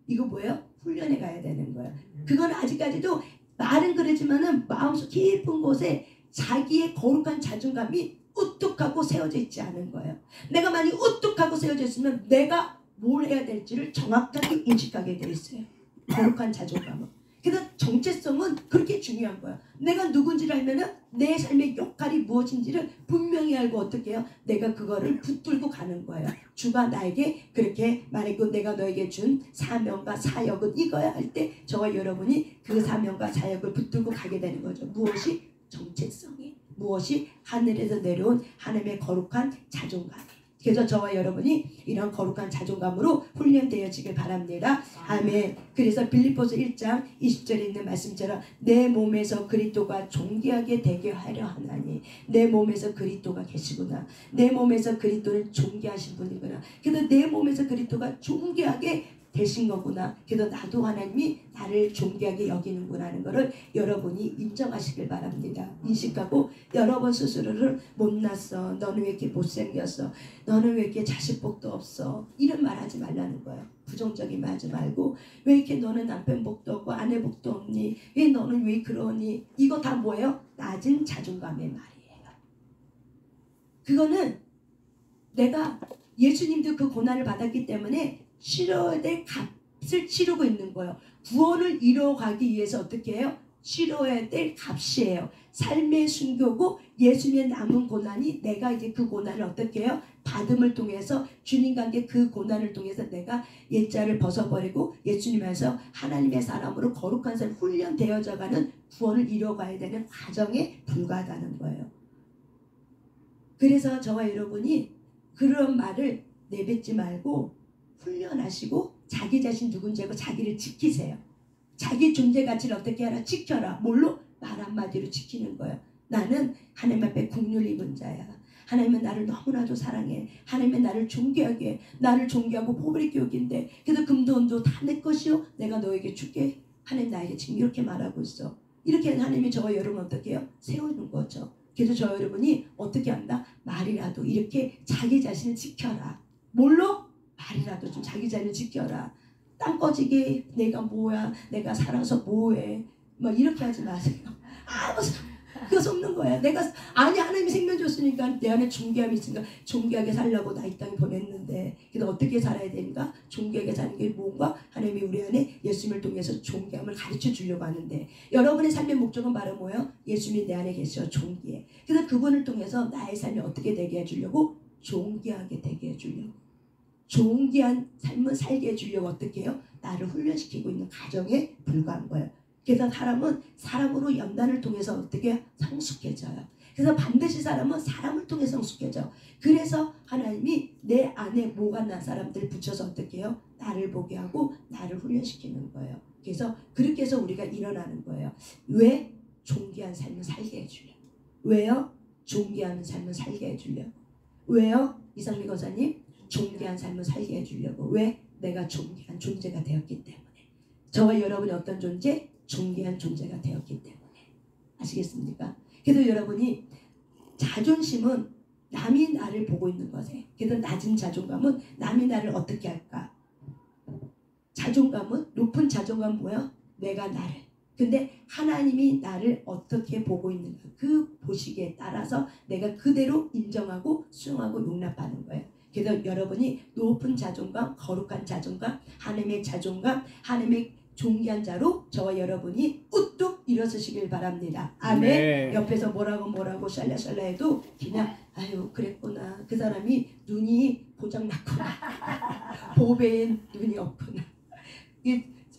이거 뭐예요? 훈련해 가야 되는 거예요. 그건 아직까지도 말은 그러지만은 마음속 깊은 곳에 자기의 거룩한 자존감이 우뚝하고 세워져 있지 않은 거예요. 내가 만약 우뚝하고 세워져 있으면 내가 뭘 해야 될지를 정확하게 인식하게 돼 있어요. 거룩한 자존감은. 그래서 정체성은 그렇게 중요한 거예요. 내가 누군지를 알면은 내 삶의 역할이 무엇인지를 분명히 알고 어떻게 해요? 내가 그거를 붙들고 가는 거예요. 주가 나에게 그렇게 말했고 내가 너에게 준 사명과 사역은 이거야 할 때 저와 여러분이 그 사명과 사역을 붙들고 가게 되는 거죠. 무엇이? 정체성이. 무엇이? 하늘에서 내려온 하나님의 거룩한 자존감. 그래서 저와 여러분이 이런 거룩한 자존감으로 훈련되어지길 바랍니다. 아멘. 그래서 빌립보서 1장 20절에 있는 말씀처럼 내 몸에서 그리스도가 존귀하게 되게 하려 하나니 내 몸에서 그리스도가 계시구나. 내 몸에서 그리스도는 존귀하신 분이구나. 그래서 내 몸에서 그리스도가 존귀하게 되신 거구나. 그래서 나도 하나님이 나를 존귀하게 여기는구나 하는 것을 여러분이 인정하시길 바랍니다. 인식하고 여러분 스스로를 못났어. 너는 왜 이렇게 못생겼어. 너는 왜 이렇게 자식복도 없어. 이런 말 하지 말라는 거예요. 부정적인 말 하지 말고 왜 이렇게 너는 남편 복도 없고 아내 복도 없니. 왜 너는 왜 그러니. 이거 다 뭐예요? 낮은 자존감의 말이에요. 그거는 내가 예수님도 그 고난을 받았기 때문에 치러야 될 값을 치르고 있는 거예요. 구원을 이뤄가기 위해서 어떻게 해요? 치러야 될 값이에요. 삶의 순교고 예수님의 남은 고난이 내가 이제 그 고난을 어떻게 해요? 받음을 통해서 주님과 함께 그 고난을 통해서 내가 옛자를 벗어버리고 예수님에서 하나님의 사람으로 거룩한 삶 훈련되어져가는 구원을 이뤄가야 되는 과정에 불과하다는 거예요. 그래서 저와 여러분이 그런 말을 내뱉지 말고 훈련하시고 자기 자신 누군지 알고 자기를 지키세요. 자기 존재 가치를 어떻게 하라? 지켜라. 뭘로? 말 한마디로 지키는 거예요. 나는 하나님 앞에 국률 입은 자야. 하나님은 나를 너무나도 사랑해. 하나님은 나를 존귀하게 해. 나를 존귀하고 포부리게 여긴데 그래서 금도 은도 다 내 것이요 내가 너에게 줄게. 하나님 나에게 지금 이렇게 말하고 있어. 이렇게 하나님이 저와 여러분 어떻게 해요? 세우는 거죠. 그래서 저 여러분이 어떻게 한다? 말이라도 이렇게 자기 자신을 지켜라. 뭘로? 말이라도 좀 자기 자신을 지켜라. 땅 꺼지게 내가 뭐야? 내가 살아서 뭐해? 뭐 이렇게 하지 마세요. 그거 없는 거야. 내가 아니 하나님이 생명 줬으니까 내 안에 존귀함이 있으니까 존귀하게 살려고 나 이 땅에 보냈는데 그래서 어떻게 살아야 되는가? 존귀하게 사는 게 뭔가? 하나님이 우리 안에 예수님을 통해서 존귀함을 가르쳐 주려고 하는데 여러분의 삶의 목적은 바로 뭐예요? 예수님이 내 안에 계셔 존귀해. 그래서 그분을 통해서 나의 삶이 어떻게 되게 해주려고? 존귀하게 되게 해주려고. 존귀한 삶을 살게 해주려고 어떻게 해요? 나를 훈련시키고 있는 과정에 불과한 거예요. 그래서 사람은 사람으로 연단을 통해서 어떻게 성숙해져요. 그래서 반드시 사람은 사람을 통해 성숙해져. 그래서 하나님이 내 안에 뭐가 난 사람들 붙여서 어떻게 해요? 나를 보게 하고 나를 훈련시키는 거예요. 그래서 그렇게 해서 우리가 일어나는 거예요. 왜? 존귀한 삶을 살게 해주려. 왜요? 존귀한 삶을 살게 해주려고. 왜요? 이상미 권사님, 존귀한 삶을 살게 해주려고. 왜? 내가 존귀한 존재가 되었기 때문에. 저와 여러분이 어떤 존재? 존귀한 존재가 되었기 때문에. 아시겠습니까? 그래서 여러분이 자존심은 남이 나를 보고 있는 거세요. 그래서 낮은 자존감은 남이 나를 어떻게 할까? 자존감은, 높은 자존감은 뭐야? 내가 나를. 근데 하나님이 나를 어떻게 보고 있는가, 그 보시기에 따라서 내가 그대로 인정하고 수용하고 용납하는 거예요. 그래서 여러분이 높은 자존감, 거룩한 자존감, 하나님의 자존감, 하나님의 존귀한 자로 저와 여러분이 우뚝 일어서시길 바랍니다. 아멘. 네. 옆에서 뭐라고 샬라샬라 해도 그냥 아유 그랬구나, 그 사람이 눈이 고장났구나, 보배엔 눈이 없구나.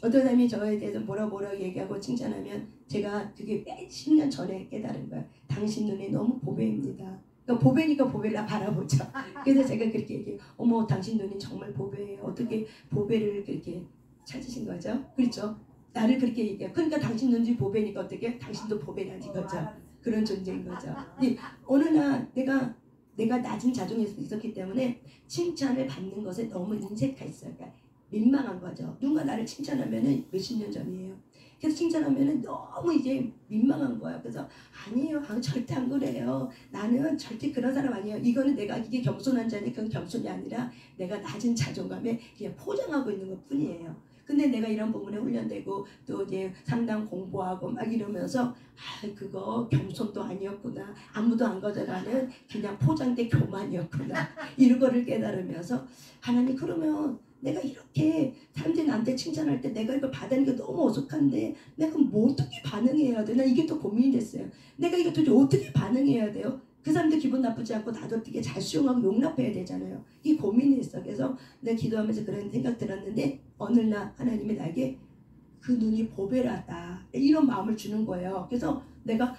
어떤 사람이 저에 대해서 뭐라 얘기하고 칭찬하면 제가 그게 몇 10년 전에 깨달은 거예요. 당신 눈이 너무 보배입니다. 그러니까 보배니까 보배를 바라보죠. 그래서 제가 그렇게 얘기해요. 어머, 당신 눈이 정말 보배예요. 어떻게 보배를 그렇게 찾으신 거죠? 그렇죠? 나를 그렇게 얘기해요. 그러니까 당신 눈이 보배니까 어떻게? 당신도 보배라는 거죠. 그런 존재인 거죠. 근데 어느 날 내가 낮은 자존감이 있었기 때문에 칭찬을 받는 것에 너무 인색했어요. 그러니까 민망한 거죠. 누군가 나를 칭찬하면은 몇십 년 전이에요. 그래서 칭찬하면은 너무 이제 민망한 거예요. 그래서 아니에요, 절대 안 그래요. 나는 절대 그런 사람 아니에요. 이거는 내가 이게 겸손한 자니 그건 겸손이 아니라 내가 낮은 자존감에 그냥 포장하고 있는 것 뿐이에요. 근데 내가 이런 부분에 훈련되고 또 이제 상담 공부하고 막 이러면서 그거 겸손도 아니었구나, 아무도 안 가져가는 그냥 포장된 교만이었구나, 이런 거를 깨달으면서 하나님, 그러면 내가 이렇게 사람들이 나한테 칭찬할 때 내가 이걸 받는 게 너무 어색한데 내가 뭐 어떻게 반응해야 돼? 난 이게 또 고민이 됐어요. 내가 이거 도대체 어떻게 반응해야 돼요? 그 사람들 기분 나쁘지 않고 나도 어떻게 잘 수용하고 용납해야 되잖아요. 이 고민이 있어. 그래서 내가 기도하면서 그런 생각 들었는데 어느 날 하나님이 나에게 그 눈이 보배라다, 이런 마음을 주는 거예요. 그래서 내가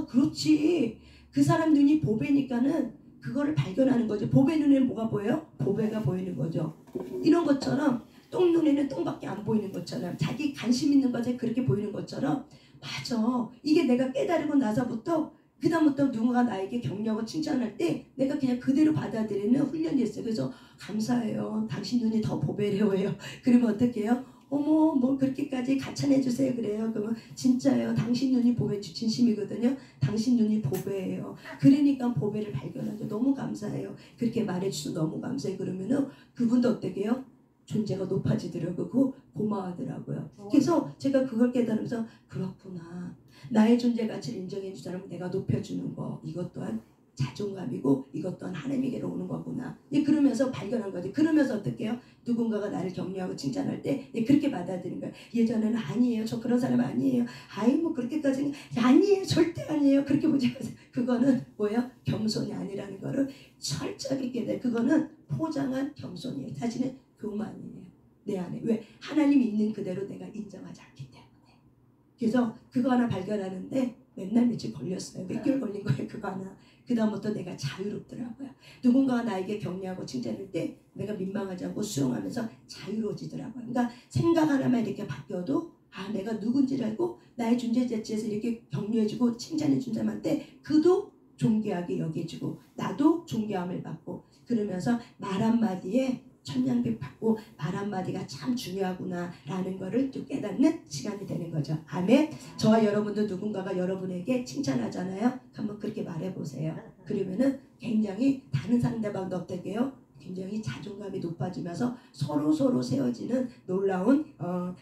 그렇지, 그 사람 눈이 보배니까는 그거를 발견하는 거죠. 보배 눈에는 뭐가 보여요? 보배가 보이는 거죠. 이런 것처럼 똥 눈에는 똥밖에 안 보이는 것처럼, 자기 관심 있는 것에 그렇게 보이는 것처럼, 맞아, 이게 내가 깨달고 나서부터 그다음부터 누군가 나에게 격려하고 칭찬할 때 내가 그냥 그대로 받아들이는 훈련이 있어요. 그래서 감사해요, 당신 눈이 더 보배래요. 그러면 어떻게 해요? 어머, 뭐 그렇게까지 가찬해 주세요. 그래요. 그러면 진짜요, 당신 눈이 보배, 진심이거든요. 당신 눈이 보배예요. 그러니까 보배를 발견하죠. 너무 감사해요. 그렇게 말해주셔서 너무 감사해요. 그러면은 그분도 어떻게 해요? 존재가 높아지더라고요. 고마워하더라고요. 그래서 제가 그걸 깨달으면서 그렇구나, 나의 존재 가치를 인정해 준 사람은 내가 높여주는 거, 이것 또한 자존감이고 이것 또한 하나님에게로 오는 거구나. 그러면서 발견한 거지. 그러면서 어떻게 해요? 누군가가 나를 격려하고 칭찬할 때 그렇게 받아들이는 거예요. 예전에는 아니에요, 저 그런 사람 아니에요, 아이 뭐 그렇게까지는 아니에요, 절대 아니에요, 그렇게 보지 마세요. 그거는 뭐예요? 겸손이 아니라는 거를 철저하게 깨달아요. 그거는 포장한 겸손이에요. 사실은 교만이에요, 내 안에. 왜? 하나님이 있는 그대로 내가 인정하지 않기 때문에. 그래서 그거 하나 발견하는데 맨날 며칠 걸렸어요. 몇 개월 걸린 거예요, 그거 하나. 그 다음부터 내가 자유롭더라고요. 누군가가 나에게 격려하고 칭찬할 때 내가 민망하지 않고 수용하면서 자유로워지더라고요. 그러니까 생각 하나만 이렇게 바뀌어도 내가 누군지를 알고 나의 존재 자체에서 이렇게 격려해주고 칭찬해준 사람한테 그도 존귀하게 여겨지고 나도 존귀함을 받고, 그러면서 말 한마디에 천냥백 받고 말 한마디가 참 중요하구나 라는 거를 또 깨닫는 시간이 되는 거죠. 아멘. 저와 여러분도 누군가가 여러분에게 칭찬하잖아요. 한번 그렇게 말해보세요. 그러면은 굉장히 다른 상대방도 어떻게 해요? 굉장히 자존감이 높아지면서 서로 세워지는 놀라운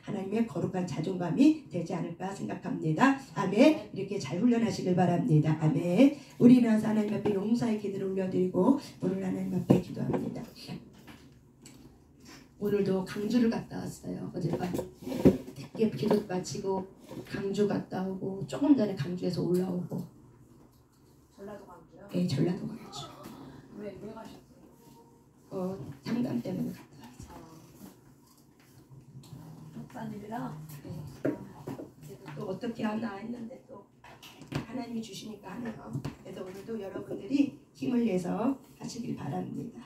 하나님의 거룩한 자존감이 되지 않을까 생각합니다. 아멘. 이렇게 잘 훈련하시길 바랍니다. 아멘. 우리 일어나서 하나님 앞에 용사의 기도를 올려드리고 오늘 하나님 앞에 기도합니다. 오늘도 강주를 갔다 왔어요. 어젯밤 늦게 기도 마치고 강주 갔다 오고 조금 전에 강주에서 올라오고. 전라도 강주요? 네, 전라도 강주. 왜 가셨어요? 상담 때문에 갔다 왔어요. 목사님이랑? 네. 그래도 또 어떻게 하나 했는데 또 하나님이 주시니까 하네요. 그래서 오늘도 여러분들이 힘을 내서 하시길 바랍니다.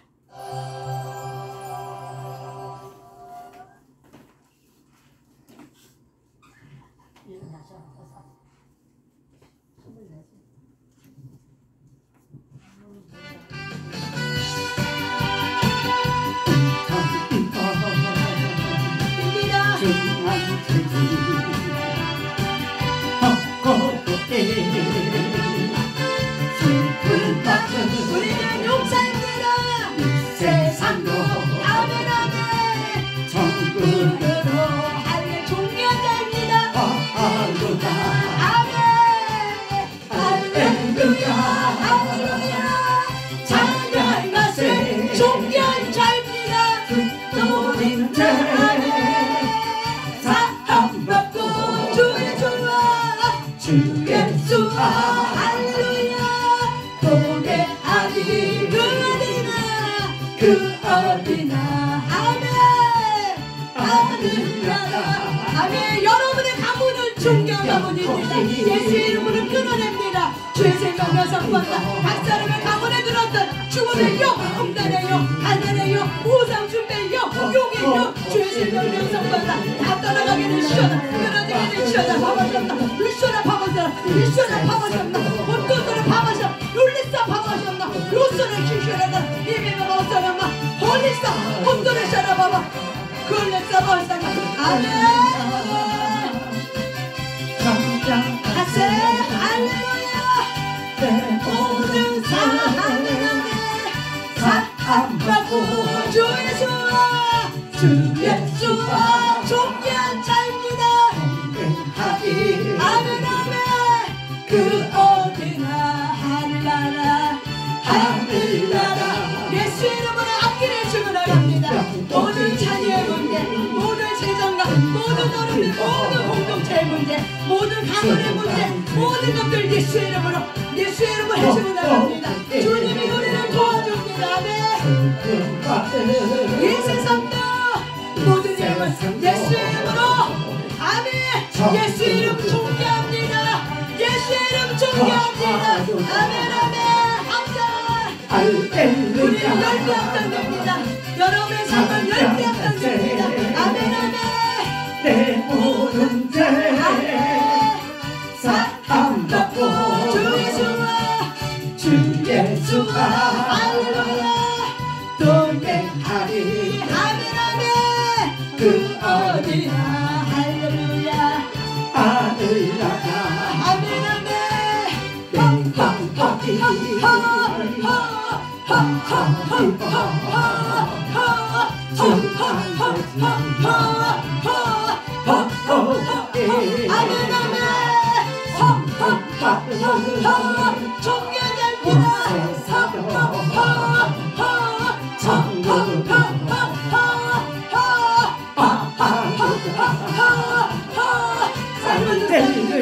우리는 용사입니다. 세상도 아멘 아멘 정글으로 할례 종려자입니다. 아멘 할렐루야 할렐루야 찬양하세 종려자입니다. 노린자 사랑받고 주의 주와 주의 주와 할렐루야 도배하리 그 어디나 아멘 하늘나라 아멘. 여러분의 가문을 존경 가문입니다. 예수 이름으로 끊어냅니다. 주의 생명 명성받다 각 사람의 가문에 들었던 주문의 영 음단의 영 하늘의 영 우상 준비의 영 용의 영 주의 생명 명성받다 다 떠나가게 되시오나 끊어지게 되시오나 파마셨나 루시오나 파마셨나 루시오나 파마셨나 온도들을 파마셨나 룰리사 파마셨나 루스를 키시오나 이미가 마우사나마 홀리사 온도를 샤라바바 굴레사 마우사나 아멘 하세 할렐루야 모든 사랑하는 사랑받고 주의 수와 주의 수와 존귀한 자입니다. 아멘 아멘 그 어디나 하늘나라 하늘나라 예수 이름으로 앞길을 주문하랍니다. 모든 자녀의 문제 모든 재정과 모든 어른들 모든 공동체의 문제 모든 가문의 문제 모든 것들 예수 이름으로 해주문하랍니다. 주님이 우리를 도와줍니다. 아멘. 이 세상도 모든 이름은 예수 이름으로 아멘. 예수 이름 존귀합니다. 예수 이름 존귀합니다. 아멘 아멘 함께 우리는 열매 앞당깁니다. 여러분의 삶은 열매 앞당깁니다. 아멘 아멘 내 모든 죄 사함받고 주 예수와 주 예수가 할렐루야 동행하리 아멘 아멘 그 어디나 할렐루야 하늘나라 아멘 아멘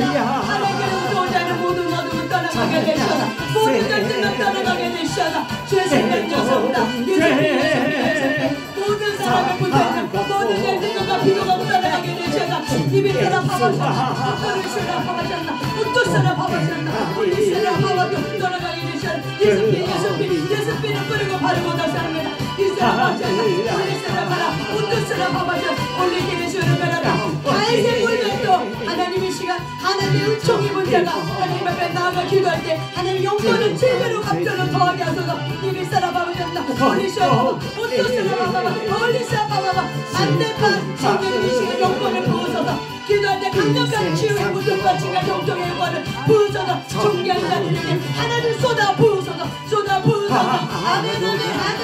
하나님께로 도자는 모든 어둠을 떠나가게 되시다. 모든 것들을 떠나가게 되시다. 주의 생명 여성다. 모든 사람의 붙어있는 모든 열등과 비교가 떠나가게 되시다. 이비스라 파바셨나 우토르시라 파바셨나 우토스라 파바셨나 우리스라 파바도 떠나가게 되시다. 예수피는 뿌리고 바르고 나사합니다. 이스라 파바셨나 우리스라 파라 우토스라 파바셨 올리게 되시는 거라다. 다윗의 물면도 하나님의 시간 하나님의 은총의 문제가 하나님 앞에 나아가 기도할 때 하나님 용서는 제대로 값들로 더하게 하소서. 이미 살아봐보셨나 올리셔 우토스라 파바바 올리스라 파바바 만대판 성령의 시간 용서를 부으소서. 기도할 때 강력한 치유의 무덤과 진과 영적의 영광을 부으소서. 존귀한 자들에게 하나님 쏟아 부으소서. 쏟아 부으소서. 아멘 아멘 아멘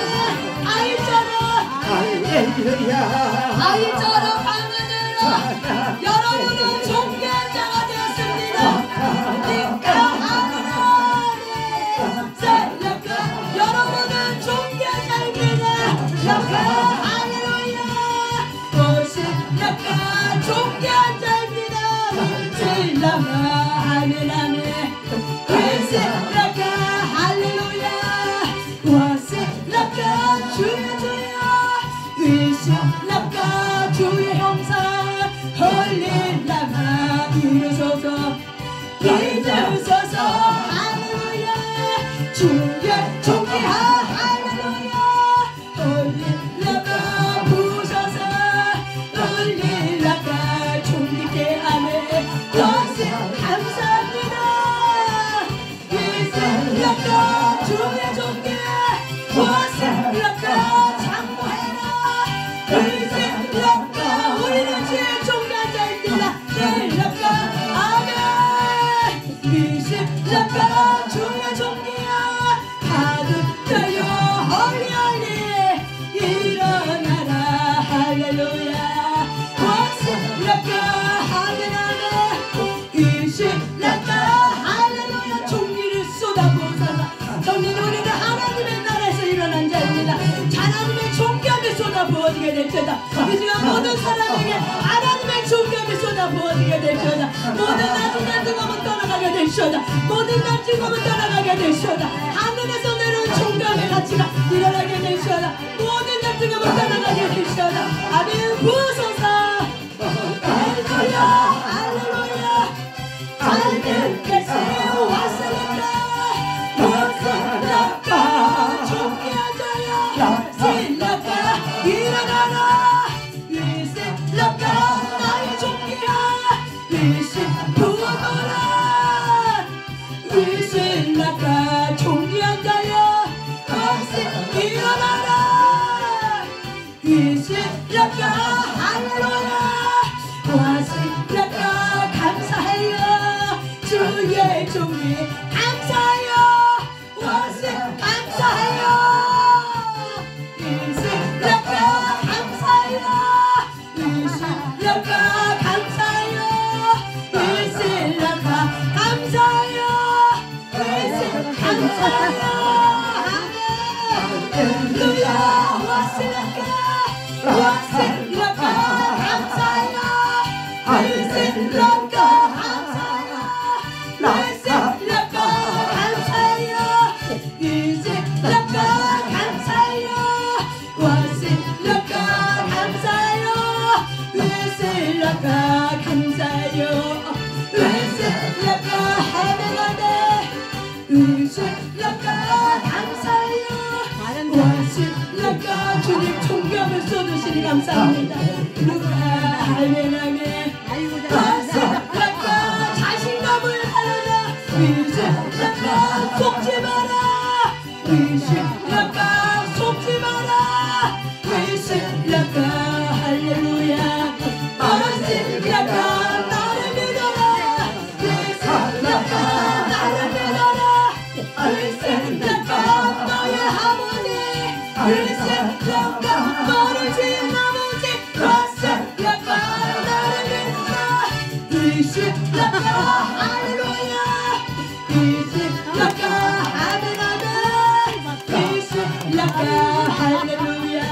아이처럼 방언으로 여러분은 존귀한 자가 되었습니다. 여러분은 존귀한 자입니다. 할렐루야 오실라카 존귀한 자입니다. 실라카 아멘 아멘 오실라카 할렐루야 오실라카 주여 주여 위실라카 주의 형상 헐릴라카 이루소서 이루소서 할렐루야 주의 존귀한 할렐루야 헐릴라카 부소서 헐릴라카 존귀케 하네 것을 감사합니다. 위실라카 주의 존귀 오실라카 우리는 주의 하나님의 종교한 자일지어다 셀라카 아멘 미실라카 주의 종기야 가득 차여 홀리홀리 일어나라 할렐루야 와실라카 하늘하네 미실라카 할렐루야 종기를 쏟아부어서 정리는 우리는 하나님의 나라에서 일어난 자입니다. 하나님의 존귀함이 쏟아부어지게 될지어다. 이 시간 모든 사람에게 하나님의 존귀함이 쏟아부어지게 될지어다. 모든 나중에 뜨거움은 떠나가게 될지어다. 모든 날 즐거움은 떠나가게 될지어다. 하늘에서 내려온 존귀함의 가치가 일어나게 될지어다. 모든 날 뜨거움은 떠나가게 될지어다. 아멘 부소서 할렐루야 할렐루야 하나님께서 왔으니까 왔으니까 존귀한 자야 신라카 일어나라 위신라카 나의 종기야 위신 부어라 위신라카 종기한 자야 위신 일어나라 위신라카 할렐루야 와신라카 감사해요 주의 종기 감사해요 와신 감사해요 위신라카 감사해요 위신라카 감사해요 위신라카 감사해요 위신 감사해요 할렐루야 와신라카 와신라카 감사해요 위신라카 감사해요 위신라카 감사해요 위신라카 감사해요 와신라카 감사해요 위신라카 감사해요 위신라카 하늘하네 위신라카 감사해요 와신라카 주님 존경을 쏟으시니 감사합니다. 아멘 아멘 와신라카 자신감을 하느냐 위신라카 속지 마라 위신라카 속지 마라 위신라카 할렐루야 와신라카 나를 믿어라 위신라카 나를 믿어라 위신라카 너의 아버지 위신라카 너를 지은 아버지 와신라카 나를 믿어라 위신라카 할렐루야 위신라카 아멘 아멘 위신라카 할렐루야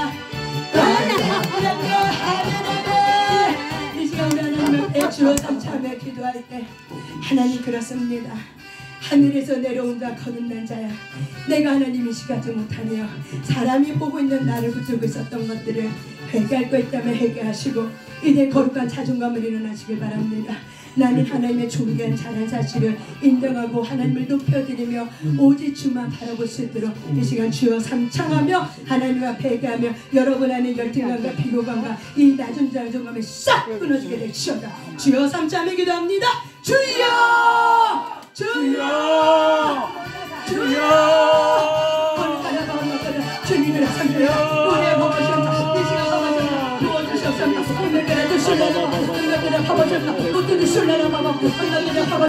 위신라카 아멘 아멘 이 시간 우리 하나님 앞에 주어 삼참에 기도할 때 하나님 그렇습니다. 하늘에서 내려온 자 거듭난 자야 내가 하나님이 시가지 못하며 사람이 보고 있는 나를 붙들고 있었던 것들을 회개할 거 있다면 회개하시고 이제 거룩한 자존감을 일어나시길 바랍니다. 나는 하나님의 존귀한 자란 사실을 인정하고 하나님을 높여드리며 오직 주만 바라볼 수 있도록 이 시간 주여 삼창하며 하나님 앞에 회개하며 여러분 안에 열등감과 비교감과 이 낮은 자존감을 싹 끊어주게 될지어다. 주여 삼창하며 기도합니다. 주여 주여 주여 주님을 상대하여 우리의 몸을 이 시간 가만히 부어주셨습니다. 오늘따라 주실래라 오늘따라 가보셨나 오늘따라 주실래라